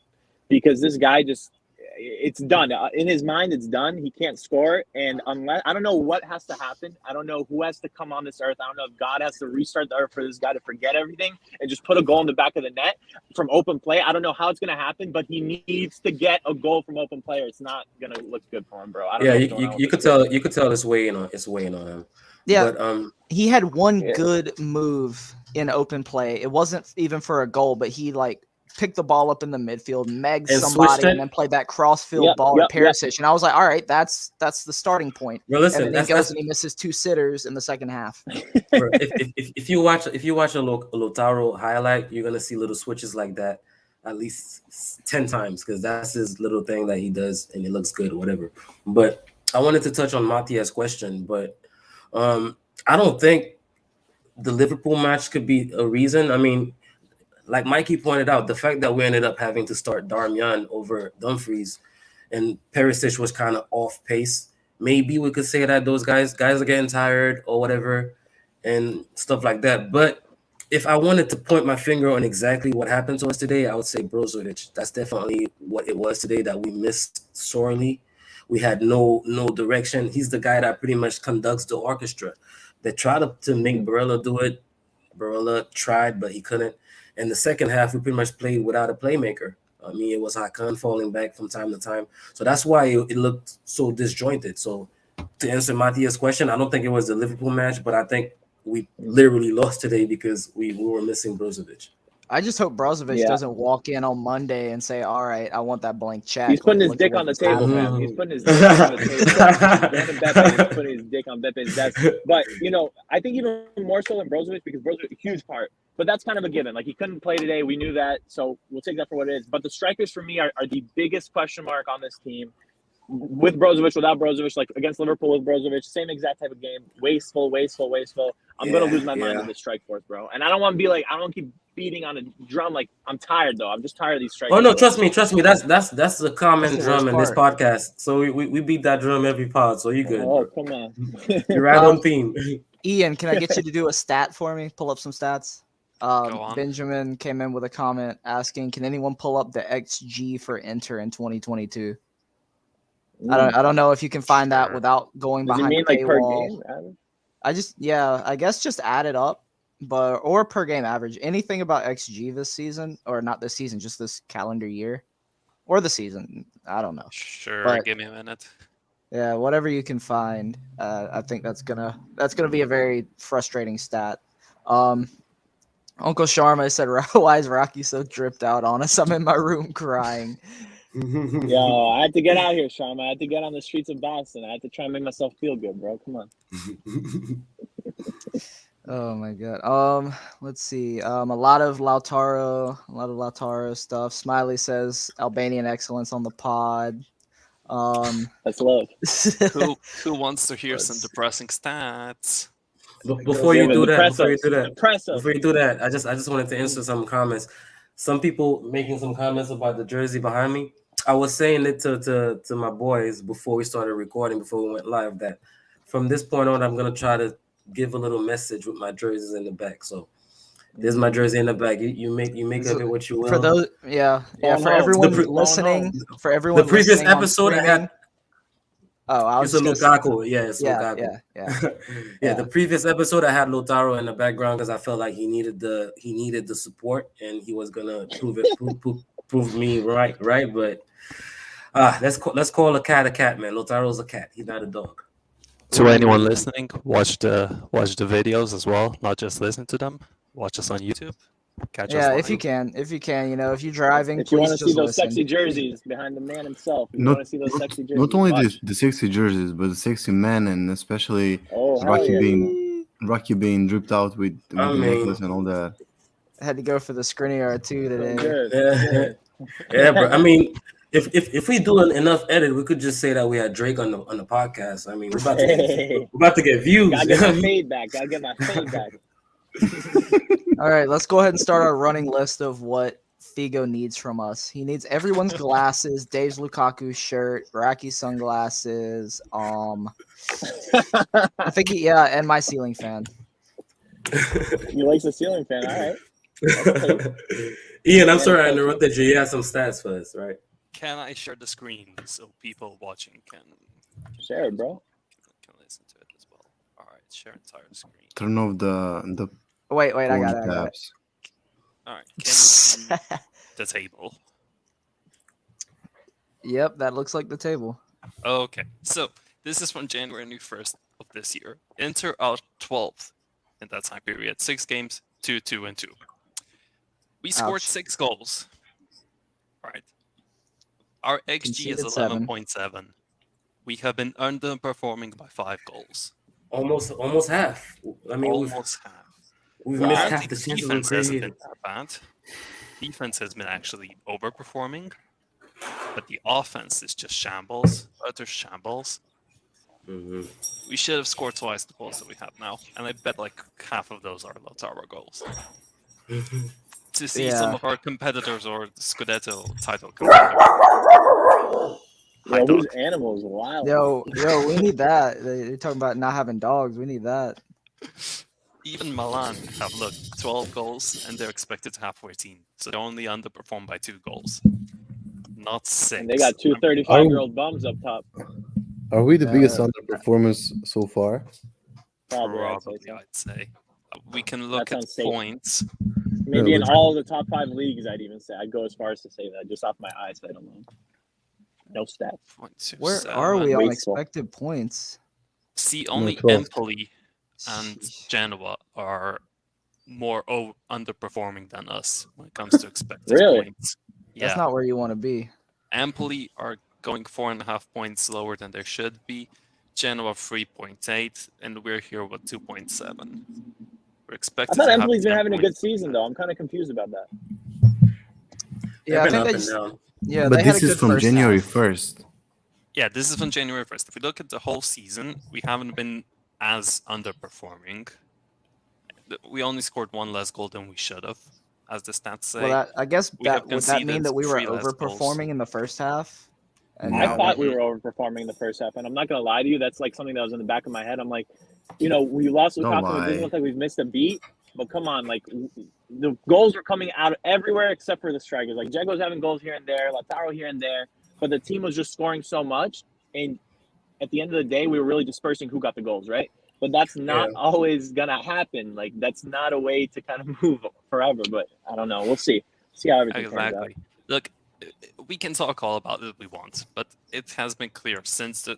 because this guy just, it's done in his mind. It's done. He can't score, and unless, I don't know what has to happen. I don't know who has to come on this earth. I don't know if God has to restart the earth for this guy to forget everything and just put a goal in the back of the net from open play. I don't know how it's gonna happen, but he needs to get a goal from open play, or it's not gonna look good for him, bro. I don't Yeah, know you, what's going you, on you with could this kid. tell it's weighing on him. Yeah, But he had one Yeah. good move in open play. It wasn't even for a goal, but he like picked the ball up in the midfield, megged And somebody, switched it. and then played that crossfield Yep, ball yep, to yep. Perisic. And I was like, all right, that's the starting point. Bro, And listen, then he that's goes and he misses two sitters in the second half. bro, if you watch a Lautaro highlight, you're gonna see little switches like that at least 10 times, because that's his little thing that he does and it looks good or whatever. But I wanted to touch on Matias' question, but I don't think the Liverpool match could be a reason. I mean, like Mikey pointed out, the fact that we ended up having to start Darmian over Dumfries and Perisic was kind of off pace. Maybe we could say that those guys are getting tired or whatever and stuff like that. But if I wanted to point my finger on exactly what happened to us today, I would say Brozovic. That's definitely what it was today that we missed sorely. We had no direction. He's the guy that pretty much conducts the orchestra. They tried to make Barella do it. Barella tried, but he couldn't. In the second half, we pretty much played without a playmaker. I mean, it was Hakan falling back from time to time. So that's why it looked so disjointed. So to answer Matthias' question, I don't think it was the Liverpool match, but I think we literally lost today because we were missing Brozovic. I just hope Brozovic Yeah. doesn't walk in on Monday and say, all right, I want that blank check. He's putting Like, his look at dick what on the just table, happened. man. He's putting his dick on the table. He's going to Beppe. He's putting his dick on Beppe's desk. But, I think even more so than Brozovic, because Brozovic, a huge part. But that's kind of a given. Like, he couldn't play today. We knew that. So we'll take that for what it is. But the strikers, for me, are the biggest question mark on this team. With Brozovic, without Brozovic, like against Liverpool with Brozovic, same exact type of game. Wasteful. I'm going to lose my mind in this strike force, bro. And I don't want to be like, I don't want to keep beating on a drum. Like, I'm tired, though. I'm just tired of these strikes. Oh no, trust me. That's the common That's the drum worst in this part. podcast. So we beat that drum every pod. So you good? Oh, Bro. come on. You're right on theme. Ian, can I get you to do a stat for me? Pull up some stats. Go on. Benjamin came in with a comment asking, can anyone pull up the XG for Inter in 2022? I don't know if you can find that Sure. without going Does it behind mean the like per paywall. game? Adam? I guess just add it up, or per game average. Anything about XG this season, or not this season, just this calendar year, or the season. I don't know. Sure, But- give me a minute. Yeah, whatever you can find. I think that's gonna be a very frustrating stat. Uncle Sharma said, "Why is Rocky so dripped out on us? I'm in my room crying." Yo, I had to get out here, Sean. I had to get on the streets of Boston. I had to try and make myself feel good, bro. Come on. Oh my god. Let's see. A lot of Lautaro stuff. Smiley says Albanian excellence on the pod. That's love. Who wants to hear Let's some see. depressing stats? Before you do that, Depress us. before you do that, I just wanted to answer some comments. Some people making some comments about the jersey behind me. I was saying it to my boys before we started recording, before we went live, that from this point on, I'm gonna try to give a little message with my jerseys in the back. So there's my jersey in the back. You make of it what you will. For those, yeah, Phone for home. everyone The pre- listening, for the everyone previous listening on episode I had streaming- Oh, I was it's a just gonna say- Lukaku. Yeah, it's Lukaku. yeah. Yeah, the previous episode I had Lautaro in the background because I felt like he needed the support and he was gonna prove me right. But Let's call a cat, man. Lotaro's a cat. He's not a dog. To anyone listening, watch the videos as well, not just listen to them. Watch us on YouTube. Catch us Yeah, live. if you can, if you're driving, If you want please to see just those listen. sexy jerseys behind the man himself, if you Not want to see those sexy jerseys, not only watch. the sexy jerseys, but the sexy men, and especially Oh, hell Rocky yeah. being dripped out with I the mean, necklace and all that. Had to go for the Skriniar too So today. good. yeah, yeah, bro. I mean, if we do enough edit, we could just say that we had Drake on the podcast. I mean, we're about to get views. Gotta get my fade back. Gotta get my fade back. All right, let's go ahead and start our running list of what Figo needs from us. He needs everyone's glasses, Dave's Lukaku shirt, Raki sunglasses. I think and my ceiling fan. He likes the ceiling fan. All right. Ian, I'm sorry I interrupted you. You had some stats for us, right? Can I share the screen so people watching can Share it, bro. can listen to it as well? All right, share entire screen. Turn off the Wait, I phone got it. tabs. All right, can you see the table? Yep, that looks like the table. Okay, so this is from January 1st of this year. Inter are 12th in that time period. 6 games, 2-2 and 2. We scored Ouch. 6 goals. Right. Our XG is Conceded 7. 11.7. We have been underperforming by 5 goals. Almost half. I mean, Almost half. we've Wow. missed Apparently half the chances we defense hasn't created. been that bad. Defense has been actually overperforming, but the offense is just shambles, utter shambles. Mhm. We should have scored twice the goals that we have now, and I bet like half of those are Lautaro goals. To see some Yeah. of our competitors or Scudetto title competitors. Hi, Yo, who's dog. animals? Wow. Yo, we need that. You're talking about not having dogs. We need that. Even Milan have looked 12 goals and they're expected to have 14, so they only underperformed by 2 goals, not 6. And they got two 35-year-old bums up top. Are we the biggest Uh, underperformers so far? Probably, Probably, I'd say so. I'd say. We can look That at sounds safe. points. Maybe Yeah, in which- all the top 5 leagues, I'd even say. I'd go as far as to say that just off my eyes. I don't know. No stats. 0.27. Where are we on Wasteful. expected points? See, only 12. Empoli and Sheesh. Genoa are more underperforming than us when it comes to expected Really? points. That's Yeah, not where you want to be. Empoli are going 4.5 points lower than they should be. Genoa 3.8, and we're here with 2.7. We're I expected thought to have Empoli's been 10 having a points. good season, though. I'm kind of confused about that. Yeah, I They've been think up they and just, down. yeah, But they had a this is good from first January half. 1st. Yeah, this is from January 1st. If we look at the whole season, we haven't been as underperforming. We only scored 1 less goal than we should have, as the stats say. Well, I guess We have would that mean conceded that we were 3 less goals. overperforming in the first half? And I No. thought we were overperforming in the first half, and I'm not gonna lie to you. That's like something that was in the back of my head. I'm like, we lost Don't Lukaku. It lie. doesn't look like we've missed a beat, but come on, like the goals are coming out everywhere except for the strikers. Like Dzego's having goals here and there, Lautaro here and there, but the team was just scoring so much, and at the end of the day, we were really dispersing who got the goals, right? But that's not always gonna happen. Like that's not a way to kind of move forever. But I don't know. We'll see. See how everything turns out. Exactly. Look, we can talk all about it we want, but it has been clear since the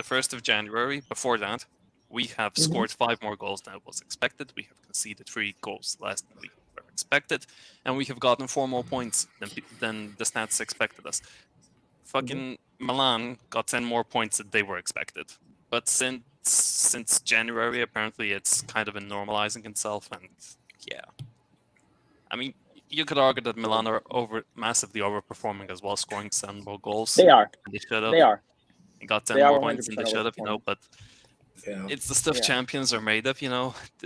1st of January, before that, we have Mhm. scored 5 more goals than was expected. We have conceded 3 goals less than we were expected, and we have gotten 4 more points than the stats expected us. Fucking Milan got 10 more points than they were expected. But since January, apparently it's kind of been normalizing itself, and yeah. I mean, you could argue that Milan are massively overperforming as well, scoring 7 more goals. They are. than They should have. They are. They got 10 They are more points than they 100% should have, but Yeah. it's the stuff Yeah. champions are made of,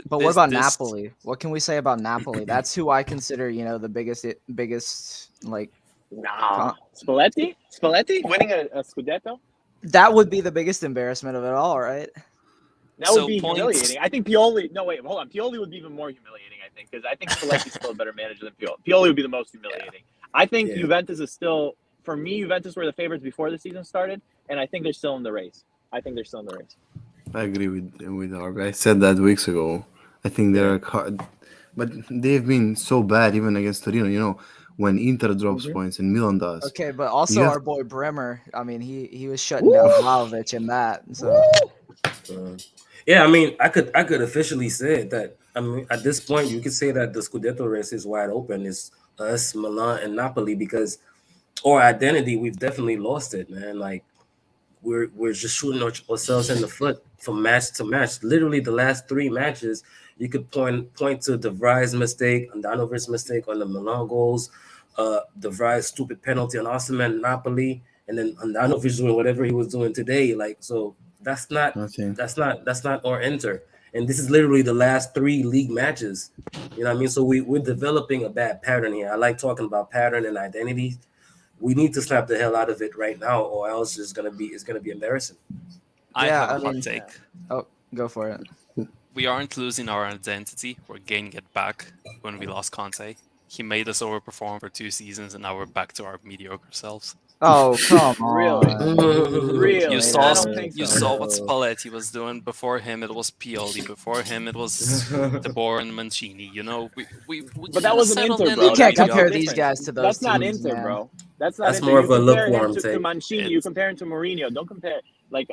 But what about Napoli? What can we say about Napoli? That's who I consider, the biggest like Nah. Spalletti winning a Scudetto. that would be the biggest embarrassment of it all, right? That So would be points- humiliating. I think Pioli. No, wait, hold on. Pioli would be even more humiliating. I think because I think Spalletti's still a better manager than Pioli. Pioli would be the most humiliating. I think Yeah. Juventus is still, for me, Juventus were the favorites before the season started, and I think they're still in the race. I agree with Harvey. I said that weeks ago. I think they're hard, but they've been so bad even against Torino. when Inter drops Mhm. points and Milan does. Okay, but also You have our boy Bremer. I mean, he was shutting down Vlahovic in that. So Yeah, I mean, I could officially say it that I mean at this point you could say that the Scudetto race is wide open. It's us, Milan, and Napoli because our identity we've definitely lost it, man. Like we're just shooting ourselves in the foot from match to match. Literally, the last three matches, you could point to De Vrij's mistake, Andanovic's mistake on the Milan goals, De Vrij's stupid penalty on Osimhen, Napoli, and then Andanovic doing whatever he was doing today. Like so, that's not nothing. that's not our enter. And this is literally the last three league matches. You know what I mean? So we're developing a bad pattern here. I like talking about pattern and identity. We need to snap the hell out of it right now, or else it's gonna be embarrassing. I yeah, have a I hot mean, take. oh, go for it. We aren't losing our identity. We're gaining it back when we lost Conte. He made us overperform for 2 seasons, and now we're back to our mediocre selves. Oh, come Really? on. Really? You Say saw I that. don't think you so. saw what Spalletti was doing. Before him, it was Pioli. Before him, it was De Boer and Mancini. You know, we But that kinda wasn't settled Inter, in bro. You on can't That's the compare mediocrity. these difference. guys to those That's not teams, Inter, man. bro. That's not That's Inter. more You of a compare him lukewarm to take. Mancini. You compare him to Mourinho. Don't compare like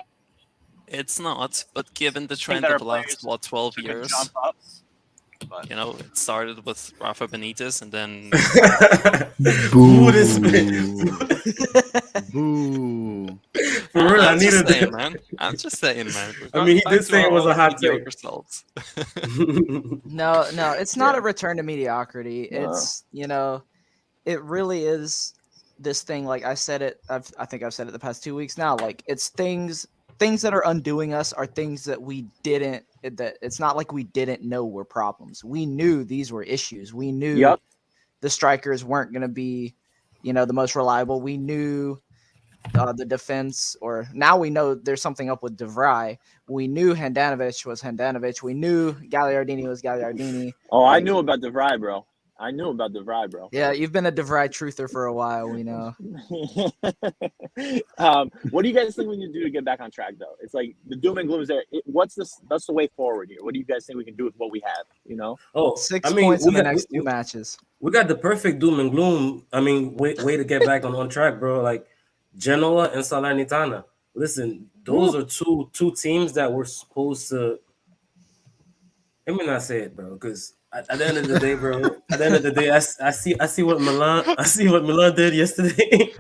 It's not, but given the think trend there of are the last players 12 who can years, jump up. But you know, it started with Rafa Benitez, and then Boo this man. Boo. For real, I I'm just needed saying, that. man. I'm just saying, man. We're I mean, going he back did to say it our was a old hot take. mediocre selves. No, it's not Yeah. a return to mediocrity. No. It's, it really is this thing. Like I said it, I think I've said it the past 2 weeks now. Like it's things that are undoing us are things that that it's not like we didn't know were problems. We knew these were issues. We knew Yup. the strikers weren't going to be, the most reliable. We knew the defense, or now we know there's something up with De Vrij. We knew Handanovic was Handanovic. We knew Gagliardini was Gagliardini. Oh, I Like, knew about De Vrij, bro. I knew about De Vrij, bro. yeah, you've been a De Vrij truther for a while. We know. What do you guys think we need to do to get back on track, though? It's like the doom and gloom is there. What's the way forward here? What do you guys think we can do with what we have? Oh, 6 I mean, points in the next two matches. we got the perfect doom and gloom. I mean, way to get back on track, bro. Like Genoa and Salernitana. Listen, those are two teams that were supposed to. Let me not say it, bro, because at the end of the day, bro. At the end of the day, I see what Milan did yesterday.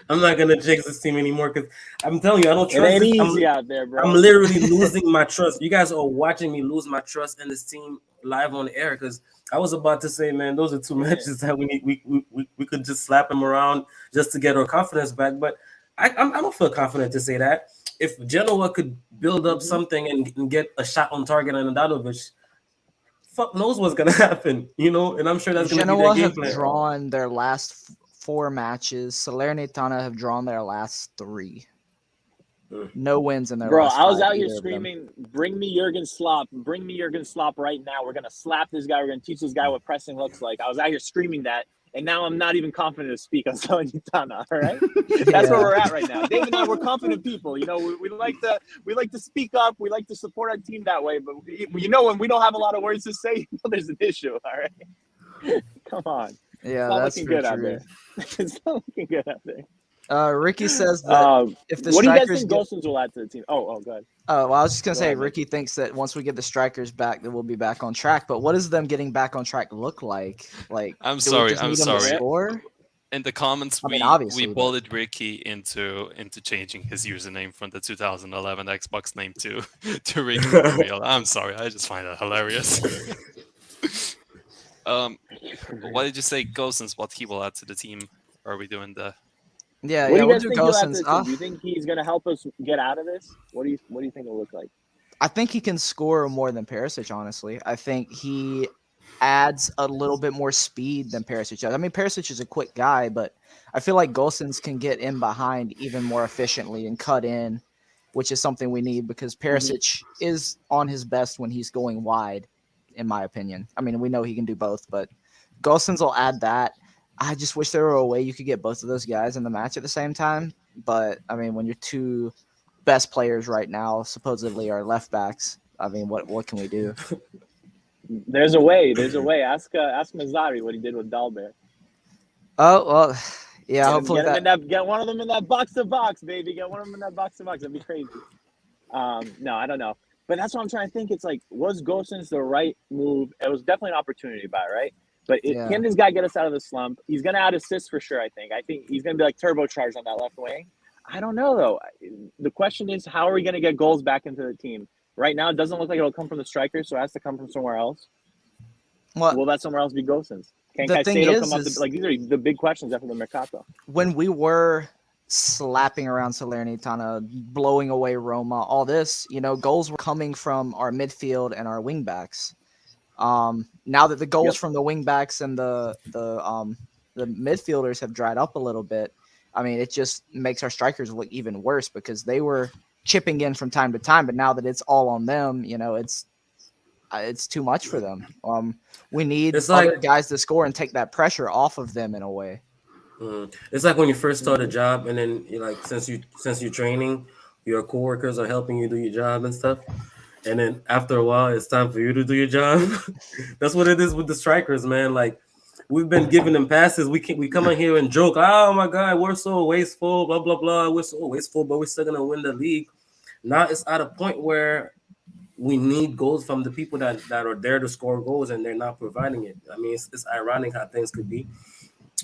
I'm not gonna jinx this team anymore because I'm telling you, I don't It trust ain't this. easy out there, bro. I'm literally losing my trust. You guys are watching me lose my trust in this team live on air because I was about to say, man, those are two matches that we need. We could just slap them around just to get our confidence back. But I don't feel confident to say that. If Genoa could build up something and get a shot on target on Andanovic, fuck knows what's gonna happen, And I'm sure that's gonna be their Genoa game have plan. drawn their last 4 matches. Salernitana have drawn their last 3. No wins in their Bro, last I was 5, out here either of them. screaming, "Bring me Jurgen Slop! Bring me Jurgen Slop right now! We're gonna slap this guy. We're gonna teach this guy what pressing looks like." I was out here screaming that, and now I'm not even confident to speak on Salernitana. All right, that's where we're at right now. Dave and I, we're confident people. We like to speak up. We like to support our team that way. But when we don't have a lot of words to say, there's an issue. All right, come on. Yeah, It's not that's looking for good out true. there. It's not looking good out there. Ricky says that if the what do you guys strikers think get, Gosens will add to the team? Oh, go ahead. well, I was just gonna Go say ahead, man. Ricky thinks that once we get the strikers back, that we'll be back on track. But what does them getting back on track look like? Like, I'm do sorry, we just I'm need them to sorry. score? In the comments, I mean, we obviously, but- bullied Ricky into changing his username from the 2011 Xbox name to Ricky for real. I'm sorry, I just find that hilarious. What did you say, Gosens? What he will add to the team? Are we doing the? Yeah, What do you we'll guys do think he'll add to Gosens. the team? Do you think he's gonna help us get out of this? What do you think it'll look like? I think he can score more than Perisic, honestly. I think he adds a little bit more speed than Perisic does. I mean, Perisic is a quick guy, but I feel like Gosens can get in behind even more efficiently and cut in, which is something we need because Perisic is on his best when he's going wide, in my opinion. I mean, we know he can do both, but Gosens will add that. I just wish there were a way you could get both of those guys in the match at the same time. But, I mean, when your two best players right now supposedly are left backs, I mean, what can we do? There's a way. Ask Mazzari what he did with Dalbert. Oh well, yeah. Hopefully that. Get one of them in that box to box, baby. Get one of them in that box to box. That'd be crazy. No, I don't know. But that's what I'm trying to think. It's like, was Gosens the right move? It was definitely an opportunity buy, right? But Yeah. can this guy get us out of the slump? He's going to add assists for sure, I think. I think he's going to be like turbocharged on that left wing. I don't know, though. The question is, how are we going to get goals back into the team? Right now, it doesn't look like it'll come from the striker, so it has to come from somewhere else. Well, Will that somewhere else be Gosens? Can the thing Caicedo come up? is Like, these are the big questions after the Mercato. when we were slapping around Salernitana, blowing away Roma, all this, goals were coming from our midfield and our wingbacks. Now that the goals from the wingbacks and the midfielders have dried up a little bit, I mean, it just makes our strikers look even worse because they were chipping in from time to time, but now that it's all on them, it's too much for them. We need other guys to score and take that pressure off of them in a way. It's like when you first start a job, and then you're like, since you're training, your coworkers are helping you do your job and stuff, and then after a while, it's time for you to do your job. That's what it is with the strikers, man. Like, we've been giving them passes. We come in here and joke, oh my god, we're so wasteful, blah blah blah. We're so wasteful, but we're still gonna win the league. Now it's at a point where we need goals from the people that are there to score goals, and they're not providing it. I mean, it's ironic how things could be.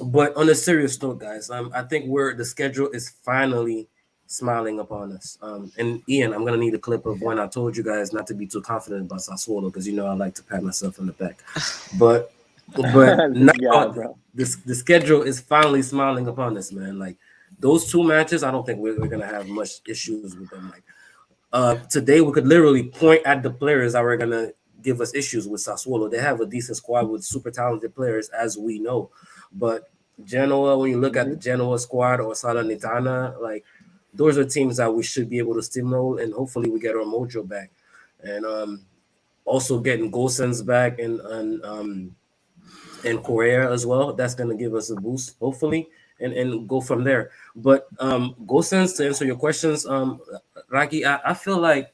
But on a serious note, guys, I think the schedule is finally smiling upon us. And Ian, I'm gonna need a clip of when I told you guys not to be too confident about Sassuolo because I like to pat myself on the back. But now the schedule is finally smiling upon us, man. Like those two matches, I don't think we're gonna have much issues with them. Like today, we could literally point at the players that were gonna give us issues with Sassuolo. They have a decent squad with super talented players, as we know. But Genoa, when you look at the Genoa squad or Salernitana, like those are teams that we should be able to steamroll, and hopefully we get our mojo back. And also getting Gosens back and Correa as well. That's gonna give us a boost, hopefully, and go from there. But Gosens, to answer your questions, Raki, I feel like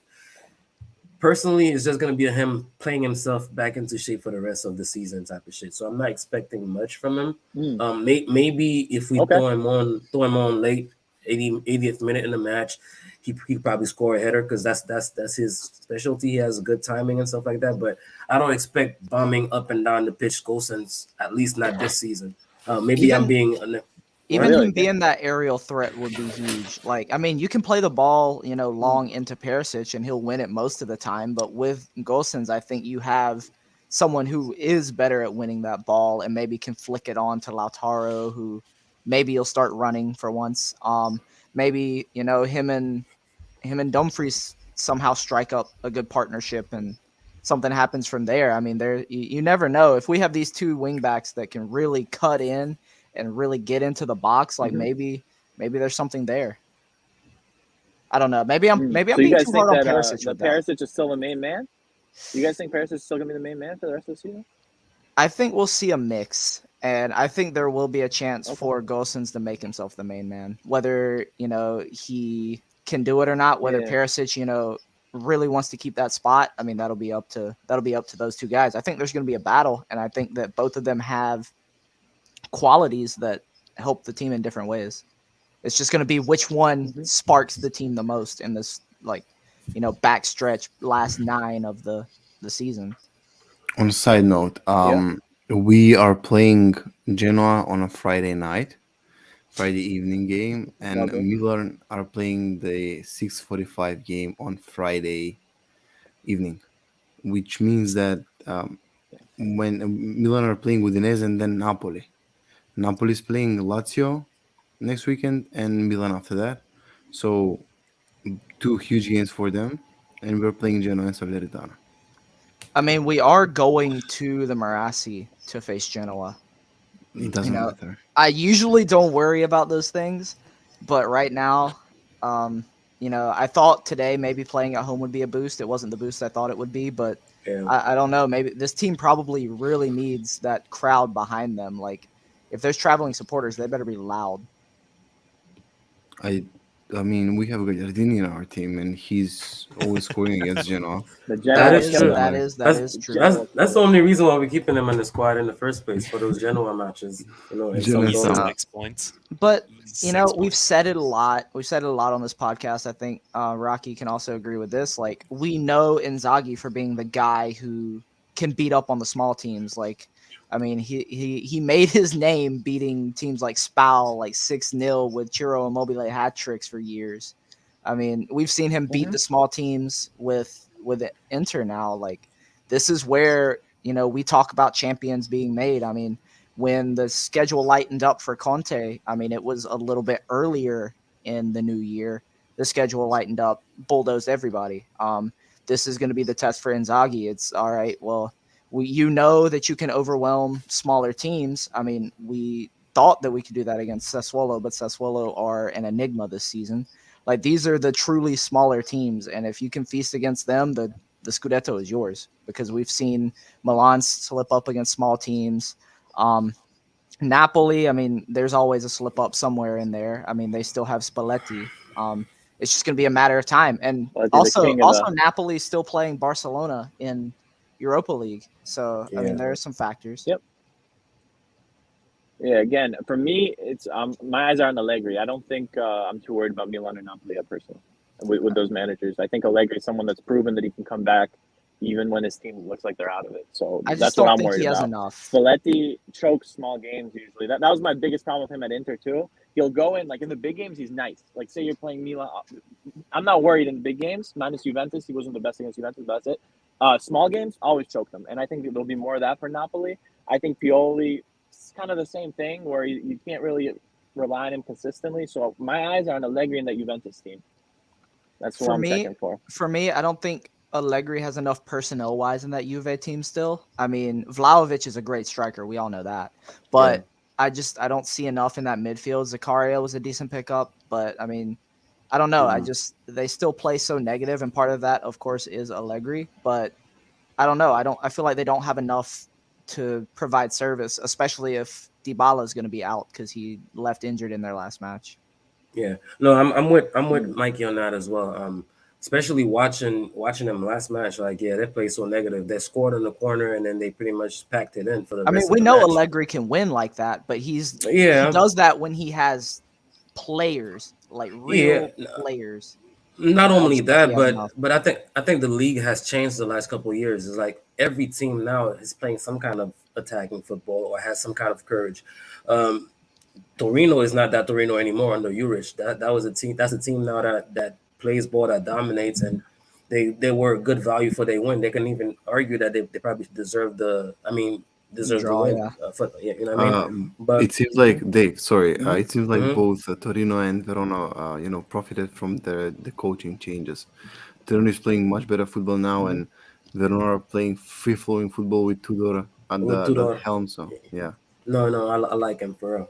personally, it's just going to be him playing himself back into shape for the rest of the season type of shit. So I'm not expecting much from him. Maybe if we throw him on late 80th minute in the match, he probably score a header because that's his specialty. He has good timing and stuff like that. But I don't expect bombing up and down the pitch Gosens, at least not this season. Maybe I'm being Even him being that aerial threat would be huge. Like, I mean, you can play the ball, long into Perisic and he'll win it most of the time. But with Gosens, I think you have someone who is better at winning that ball and maybe can flick it on to Lautaro, who maybe he'll start running for once. Maybe, him and Dumfries somehow strike up a good partnership and something happens from there. I mean, you never know. If we have these two wingbacks that can really cut in and really get into the box, like maybe there's something there. I don't know. Maybe I'm being too hard on Perisic. That Perisic is still the main man? You guys think Perisic is still gonna be the main man for the rest of the season? I think we'll see a mix, and I think there will be a chance for Gosens to make himself the main man. Whether he can do it or not, whether Perisic really wants to keep that spot, I mean that'll be up to those two guys. I think there's going to be a battle, and I think that both of them have qualities that help the team in different ways. It's just going to be which one sparks the team the most in this backstretch last 9 of the season. On a side note, we are playing Genoa on a Friday evening game, and Milan are playing the 6:45 game on Friday evening, which means that when Milan are playing with Udinese and then Napoli. Napoli is playing Lazio next weekend and Milan after that. So 2 huge games for them, and we're playing Genoa and Salernitana. I mean, we are going to the Marassi to face Genoa. It doesn't matter. I usually don't worry about those things, but right now, I thought today maybe playing at home would be a boost. It wasn't the boost I thought it would be, but I don't know. Maybe this team probably really needs that crowd behind them. Like, if there's traveling supporters, they better be loud. I I mean, we have Gardini in our team, and he's always scoring against Genoa. The That Genoa is true. killer. That is true. That's the only reason why we're keeping him in the squad in the first place for those Genoa matches. You know, and some Genoa of Easy those. Yeah. 6 points. But Easy you know, 6 we've points. said it a lot. We've said it a lot on this podcast. I think Rocky can also agree with this. Like, we know Inzaghi for being the guy who can beat up on the small teams. Like, I mean, he made his name beating teams like Spal like 6-0 with Ciro Immobile hat tricks for years. I mean, we've seen him beat the small teams with Inter now. Like, this is where, you know, we talk about champions being made. I mean, when the schedule lightened up for Conte, I mean, it was a little bit earlier in the new year. The schedule lightened up, bulldozed everybody. This is going to be the test for Inzaghi. It's all right. Well, you know that you can overwhelm smaller teams. I mean, we thought that we could do that against Sassuolo, but Sassuolo are an enigma this season. Like, these are the truly smaller teams, and if you can feast against them, the Scudetto is yours, because we've seen Milan slip up against small teams. Um, Napoli, I mean, there's always a slip up somewhere in there. I mean, they still have Spalletti. It's just going to be a matter of time. And Spalletti, the also, king of the. Napoli's still playing Barcelona in Europa League. So, I mean, Yeah. there are some factors. Yep. Yeah, again, for me, it's my eyes are on Allegri. I don't think I'm too worried about Milan or Napoli personally with those managers. I think Allegri is someone that's proven that he can come back even when his team looks like they're out of it. So I just that's what don't I'm think worried he has about. enough. Spalletti chokes small games usually. That was my biggest problem with him at Inter too. He'll go in like in the big games, he's nice. Like say you're playing Milan, I'm not worried in the big games. Minus Juventus, he wasn't the best against Juventus, but that's it. Small games, always choke them, and I think there'll be more of that for Napoli. I think Pioli. It's kind of the same thing where you can't really rely on him consistently. So my eyes are on Allegri and that Juventus team. That's what I'm checking for. For me, I don't think Allegri has enough personnel wise in that Juve team still. I mean, Vlahovic is a great striker. We all know that. But I don't see enough in that midfield. Zakaria was a decent pickup, but I mean, I don't know. They still play so negative, and part of that, of course, is Allegri. But I don't know. I feel like they don't have enough to provide service, especially if Dybala is going to be out because he left injured in their last match. Yeah, no, I'm with Mikey on that as well. Especially watching them last match, like they played so negative. They scored in the corner and then they pretty much packed it in for the I mean, rest of we the know match. Allegri can win like that, but he Yeah, does that when he has players, like yeah. real players. Not I only just don't think that, he has enough. but I think the league has changed the last couple of years. It's like every team now is playing some kind of attacking football or has some kind of courage. Um, Torino is not that Torino anymore under Urich. That was a team. That's a team now that plays ball, that dominates, and they were good value for their win. They can even argue that they probably deserve The deserve the draw, win. yeah. You know what I mean? But It seems like Dave, sorry, mhm, it seems like mhm. both Torino and Verona, profited from the coaching changes. Torino is playing much better football now, and Verona are playing free-flowing football with Tudor at With the Tudor, helm. So yeah, no, I like him for real.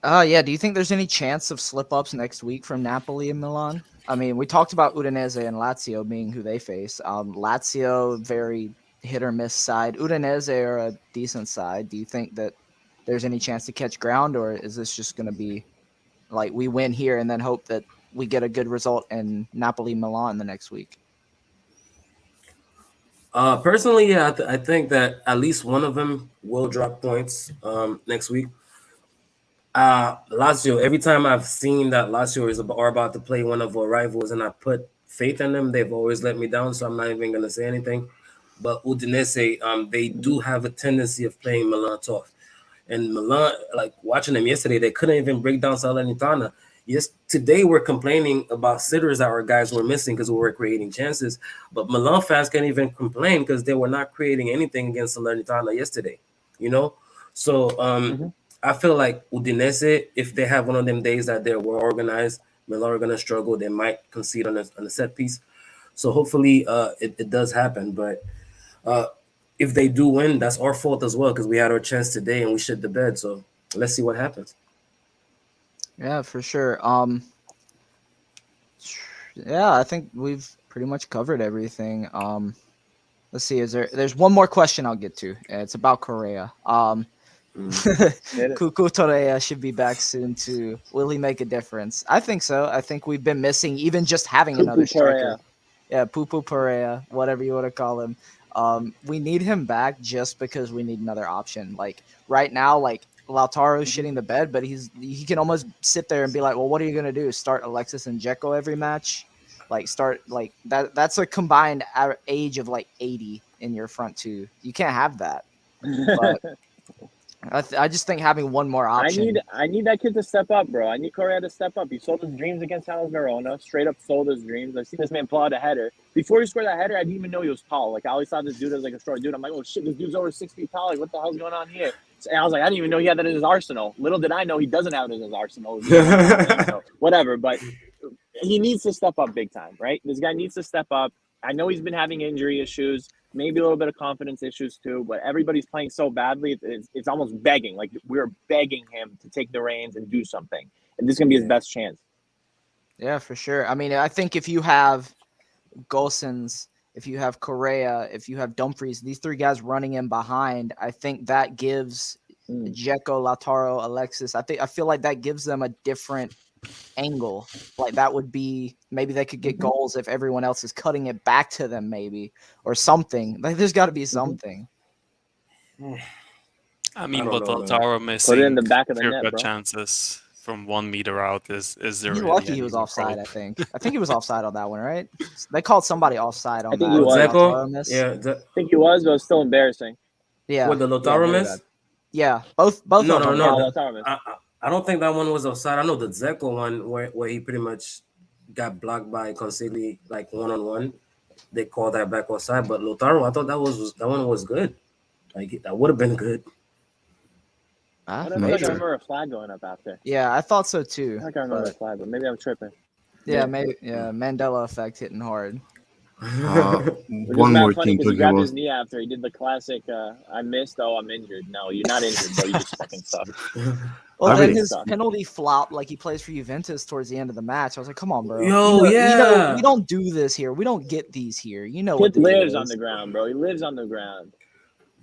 Yeah. Do you think there's any chance of slip ups next week from Napoli and Milan? I mean, we talked about Udinese and Lazio being who they face. Lazio, very hit or miss side. Udinese are a decent side. Do you think that there's any chance to catch ground, or is this just going to be like we win here and then hope that we get a good result in Napoli Milan the next week? Personally, yeah, I think that at least one of them will drop points next week. Lazio. Every time I've seen that Lazio are about to play one of our rivals, and I put faith in them, they've always let me down. So I'm not even gonna say anything. But Udinese, they do have a tendency of playing Milan tough. And Milan, like watching them yesterday, they couldn't even break down Salernitana. Yes, today we're complaining about sitters that our guys were missing because we were creating chances. But Milan fans can't even complain because they were not creating anything against Salernitana yesterday. You know, so I feel like Udinese, if they have one of them days that they're well organized, Milan are gonna struggle. They might concede on a set piece. So hopefully, it does happen. But uh, if they do win, that's our fault as well because we had our chance today and we shit the bed. So let's see what happens. Yeah, for sure. Yeah, I think we've pretty much covered everything. Let's see. There's one more question I'll get to. It's about Korea. Cuckoo Torea should be back soon too. Will he make a difference? I think so. I think we've been missing even just having another striker. Yeah, Pupu Perea, whatever you want to call him. We need him back just because we need another option. Like right now, like Lautaro's shitting the bed, but he can almost sit there and be like, well, what are you gonna do? Start Alexis and Dzeko every match? Like start like that. That's a combined age of like 80 in your front two. You can't have that. But I just think having one more option. I need that kid to step up, bro. I need Correa to step up. He sold his dreams against Hellas Verona. Straight up sold his dreams. I've seen this man pull out a header. Before he scored that header, I didn't even know he was tall. Like I always thought this dude was like a short dude. I'm like, oh shit, this dude's over 6 feet tall. Like what the hell's going on here? And I was like, I didn't even know he had that in his arsenal. Little did I know he doesn't have it in his arsenal. So, whatever, but he needs to step up big time, right? This guy needs to step up. I know he's been having injury issues, maybe a little bit of confidence issues too, but everybody's playing so badly. It's almost begging. Like we're begging him to take the reins and do something. And this is going to be his best chance. Yeah, for sure. I mean, I think if you have Gosens, if you have Correa, if you have Dumfries, these three guys running in behind, I think that gives Dzeko, Lautaro, Alexis. I feel like that gives them a different angle. Like that would be maybe they could get goals if everyone else is cutting it back to them, maybe or something. Like there's got to be something. I mean, I but don't know, Lautaro missing Put it in the back of the net, clear-cut bro. chances from 1 meter out is there He's really lucky he was any offside. hope? I think he was offside on that one, right? They called somebody offside on I think that. he was. Lautaro Dzeko? miss. Yeah, I think he was, but it's still embarrassing. Yeah. with the Lautaro very miss? bad. Yeah, both No, of no, them. no. Yeah. Lautaro miss. I don't think that one was offside. I know the Dzeko one where he pretty much got blocked by Consigli like 1-on-1. They called that back offside, but Lautaro, I thought that one was good. Like that would have been good. Ah, I feel like I maybe. remember a flag going up after. Yeah, I thought so too. I think I remember a But flag, but maybe I'm tripping. yeah, maybe. Yeah, Mandela effect hitting hard. Which is One not more funny thing because he talking grabbed about. his knee after he did the classic. I missed. Oh, I'm injured. No, you're not injured, bro. You just fucking suck. Well, I then mean- his penalty flop, like he plays for Juventus towards the end of the match. I was like, come on, bro. Yo, yeah. we don't do this here. We don't get these here. You know what Kid the deal lives on is. the ground, bro. He lives on the ground.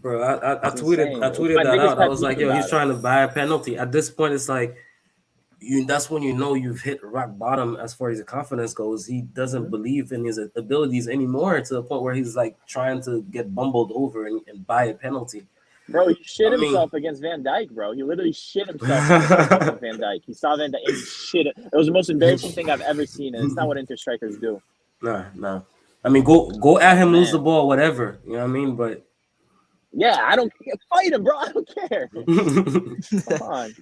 Bro, I That's tweeted insane. I It's tweeted my that biggest out. I pet was like, peeve yo, he's about it. trying to buy a penalty. At this point, it's like that's when you know you've hit rock bottom as far as his confidence goes. He doesn't believe in his abilities anymore to the point where he's like trying to get bumbled over and buy a penalty. Bro, he shit I mean- himself against Van Dijk, bro. He literally shit himself against Van Dijk. He saw Van Dijk and he shit it. It was the most embarrassing thing I've ever seen, and it's not what Inter strikers do. Nah. I mean, go at him, lose Man. the ball, whatever. You know what I mean? But Yeah, I don't fight him, bro. I don't care. Come on.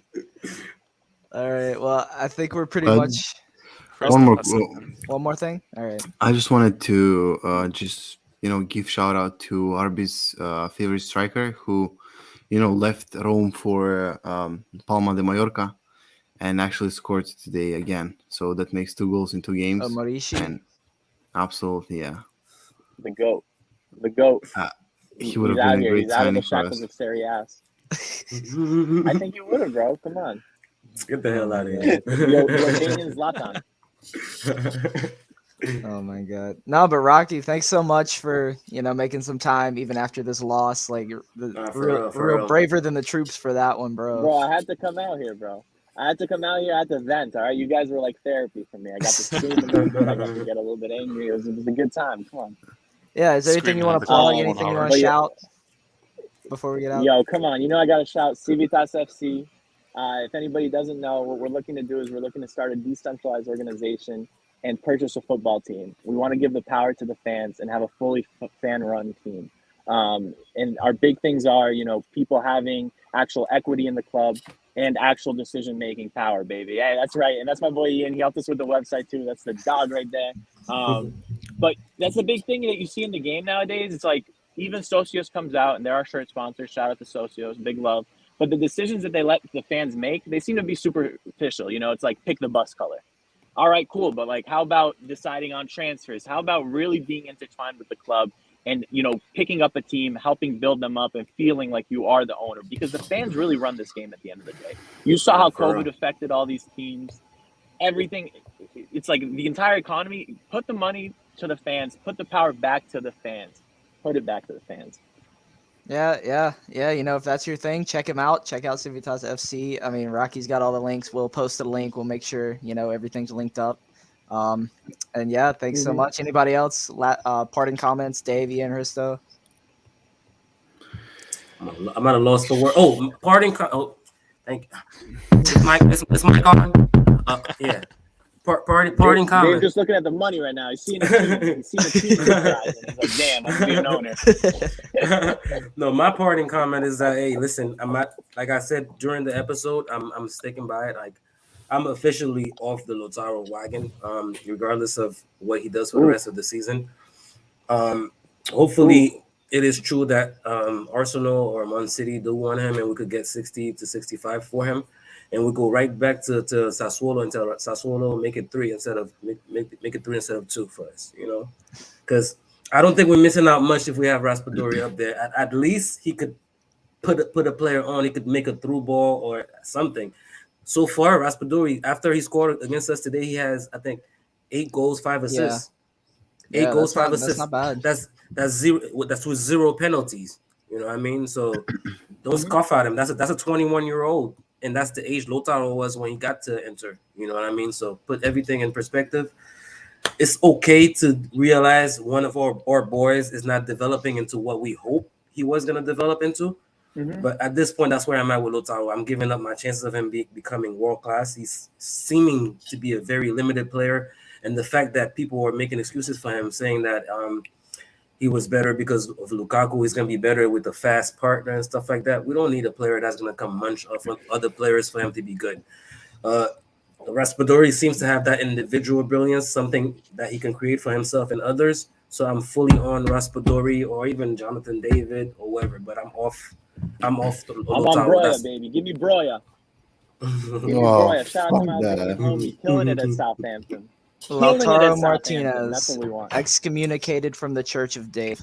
All right. Well, I think we're pretty Uh, much. One more. One more thing. All right. I just wanted to just give shout out to Arby's favorite striker who left Rome for Palma de Mallorca and actually scored today again. So that makes 2 goals in 2 games. Marici. And absolutely, yeah. The GOAT. The GOAT. He would He's have out been a here. great He's out of the signing for shackles us. of Serie A. I think you would have, bro. Come on. get the hell out of here. Albanian Zlatan. Oh my god. No, but Rocky, thanks so much for making some time even after this loss. Like you're for real real. braver than the troops for that one, bro. Bro, I had to come out here, bro. I had to come out here. I had to vent. All right, you guys were like therapy for me. I got to scream a little bit. I got to get a little bit angry. It was a good time. Come on. Yeah. Is there anything Screaming you want at to the plug? top Anything you 1 want hour. to shout before we get out? Yo, come on. You know I got to shout Civitas FC. If anybody doesn't know, what we're looking to do is we're looking to start a decentralized organization and purchase a football team. We want to give the power to the fans and have a fully fan-run team. And our big things are, people having actual equity in the club and actual decision-making power, baby. Yeah, that's right. And that's my boy Ian. He helped us with the website too. That's the dog right there. But that's the big thing that you see in the game nowadays. It's like even Socios comes out and there are shirt sponsors. Shout out to Socios. Big love. But the decisions that they let the fans make, they seem to be superficial. It's like pick the bus color. All right, cool. But like, how about deciding on transfers? How about really being intertwined with the club and, picking up a team, helping build them up and feeling like you are the owner? Because the fans really run this game at the end of the day. You saw how COVID affected all these teams. Everything. It's like the entire economy. Put the money to the fans. Put the power back to the fans. Put it back to the fans. Yeah. You know, if that's your thing, check him out. Check out Civitas FC. I mean, Rocky's got all the links. We'll post a link. We'll make sure everything's linked up. Um, and yeah, thanks so much. Anybody else? Parting comments, Dave, Ian, Risto. I'm at a loss for word. Oh, thank you. It's Mike on. Yeah. Parting Dave comment. just looking at the money right now. He's seeing a team. He's seeing a team rise, and he's like, "Damn, I'm being an owner." No, my parting comment is that hey, listen, I'm not like I said during the episode. I'm sticking by it. Like I'm officially off the Lautaro wagon. Regardless of what he does for the rest of the season. Hopefully it is true that Arsenal or Man City do want him, and we could get 60 to 65 for him. And we go right back to Sassuolo and tell Sassuolo make it 3 instead of make it 3 instead of 2 for us, because I don't think we're missing out much if we have Raspadori up there. At least he could put a player on. He could make a through ball or something. So far, Raspadori, after he scored against us today, he has I think 8 goals, 5 assists. Yeah. 8 goals, 5 That's assists. not bad. That's zero. That's with 0 penalties. You know what I mean? So don't scoff at him. That's a 21-year-old. And that's the age Lautaro was when he got to Inter. You know what I mean? So put everything in perspective. It's okay to realize one of our boys is not developing into what we hope he was going to develop into. But at this point, that's where I'm at with Lautaro. I'm giving up my chances of him becoming world class. He's seeming to be a very limited player. And the fact that people were making excuses for him, saying that he was better because of Lukaku. He's going to be better with a fast partner and stuff like that. We don't need a player that's going to come munch off of other players for him to be good. Raspadori seems to have that individual brilliance, something that he can create for himself and others. So I'm fully on Raspadori or even Jonathan David or whatever. But I'm off. I'm off. I'm on Broya, baby. Give me Broya. Give me Broya. Shout out to my homie, killing it at Southampton. Lautaro Martinez, that's what we want. Excommunicated from the Church of Dave.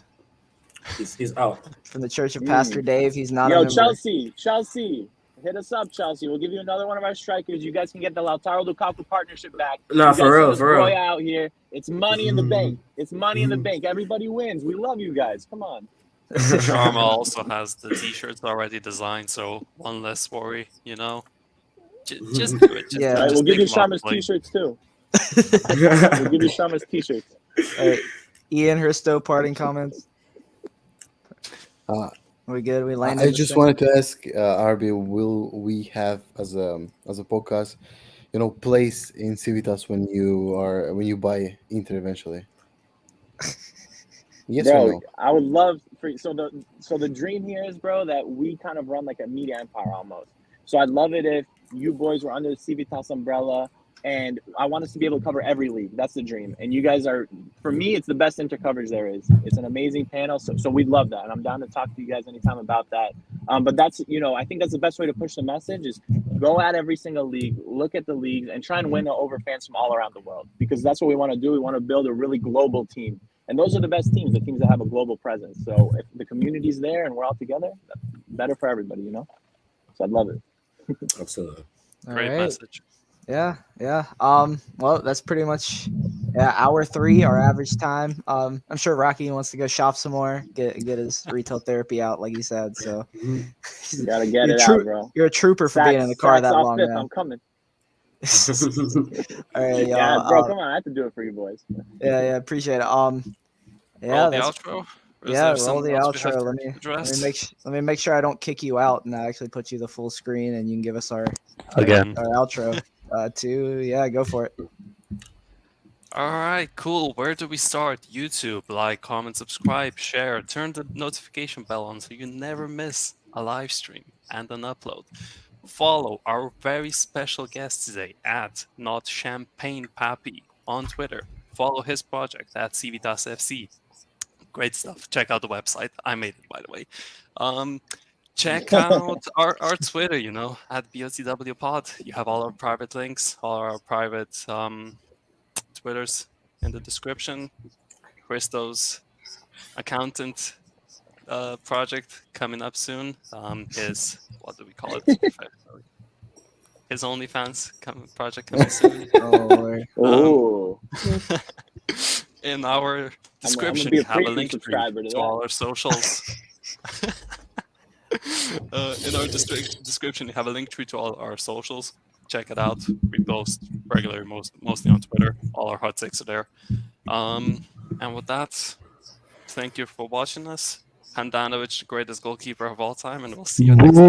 He's out. From the Church of Pastor Dave. He's not a Yo, member. Chelsea. Hit us up, Chelsea. We'll give you another one of our strikers. You guys can get the Lautaro Lukaku partnership back. Nah, for real. Broya out here. It's money in the bank. It's money in the bank. Everybody wins. We love you guys. Come on. Sharma also has the t-shirts already designed, so one less worry, Just do it. Right, we'll give you Sharma's t-shirts too. We'll give you Sharma's t-shirts. Right. Ian Hristo, parting comments. We good? We landed. I just wanted to ask RB, will we have as a podcast, place in Civitas when you buy Inter eventually? Yes bro, or no? I would love for so the dream here is, bro, that we kind of run like a media empire almost. So I'd love it if you boys were under the Civitas umbrella, and I want us to be able to cover every league. That's the dream. And you guys are, for me, it's the best Inter coverage there is. It's an amazing panel, so we'd love that, and I'm down to talk to you guys anytime about that. But that's, I think that's the best way to push the message is go at every single league, look at the leagues, and try and win over fans from all around the world, because that's what we want to do. We want to build a really global team. And those are the best teams, the teams that have a global presence. So if the community's there and we're all together, better for everybody, So I'd love it. Absolutely. Great message. Yeah. Well, that's pretty much hour 3, our average time. I'm sure Rocky wants to go shop some more, get his retail therapy out, like he said. So you gotta get it out, bro. You're a trooper for being in the car that long. Fifth, I'm coming. All right, y'all. Yeah, bro, come on, I have to do it for you boys. Yeah, appreciate it. Roll the outro. Roll the outro. Let me make sure I don't kick you out and I actually put you the full screen and you can give us our outro. Go for it. All right, cool. Where do we start? YouTube. Like, comment, subscribe, share. Turn the notification bell on so you never miss a live stream and an upload. Follow our very special guest today at Not Champagne Pappy on Twitter. Follow his project at Civitas FC. Great stuff. Check out the website. I made it, by the way. Check out our Twitter, at BOTW Pod. You have all our private links, all our private Twitters in the description. Christo's accountant project coming up soon. His, what do we call it? His OnlyFans project coming soon. In our description, you have a link to all our socials. In our description, you have a link tree to all our socials. Check it out. We post regularly, mostly on Twitter. All our hot takes are there. And with that, thank you for watching us. Handanovic, the greatest goalkeeper of all time, and we'll see you next time.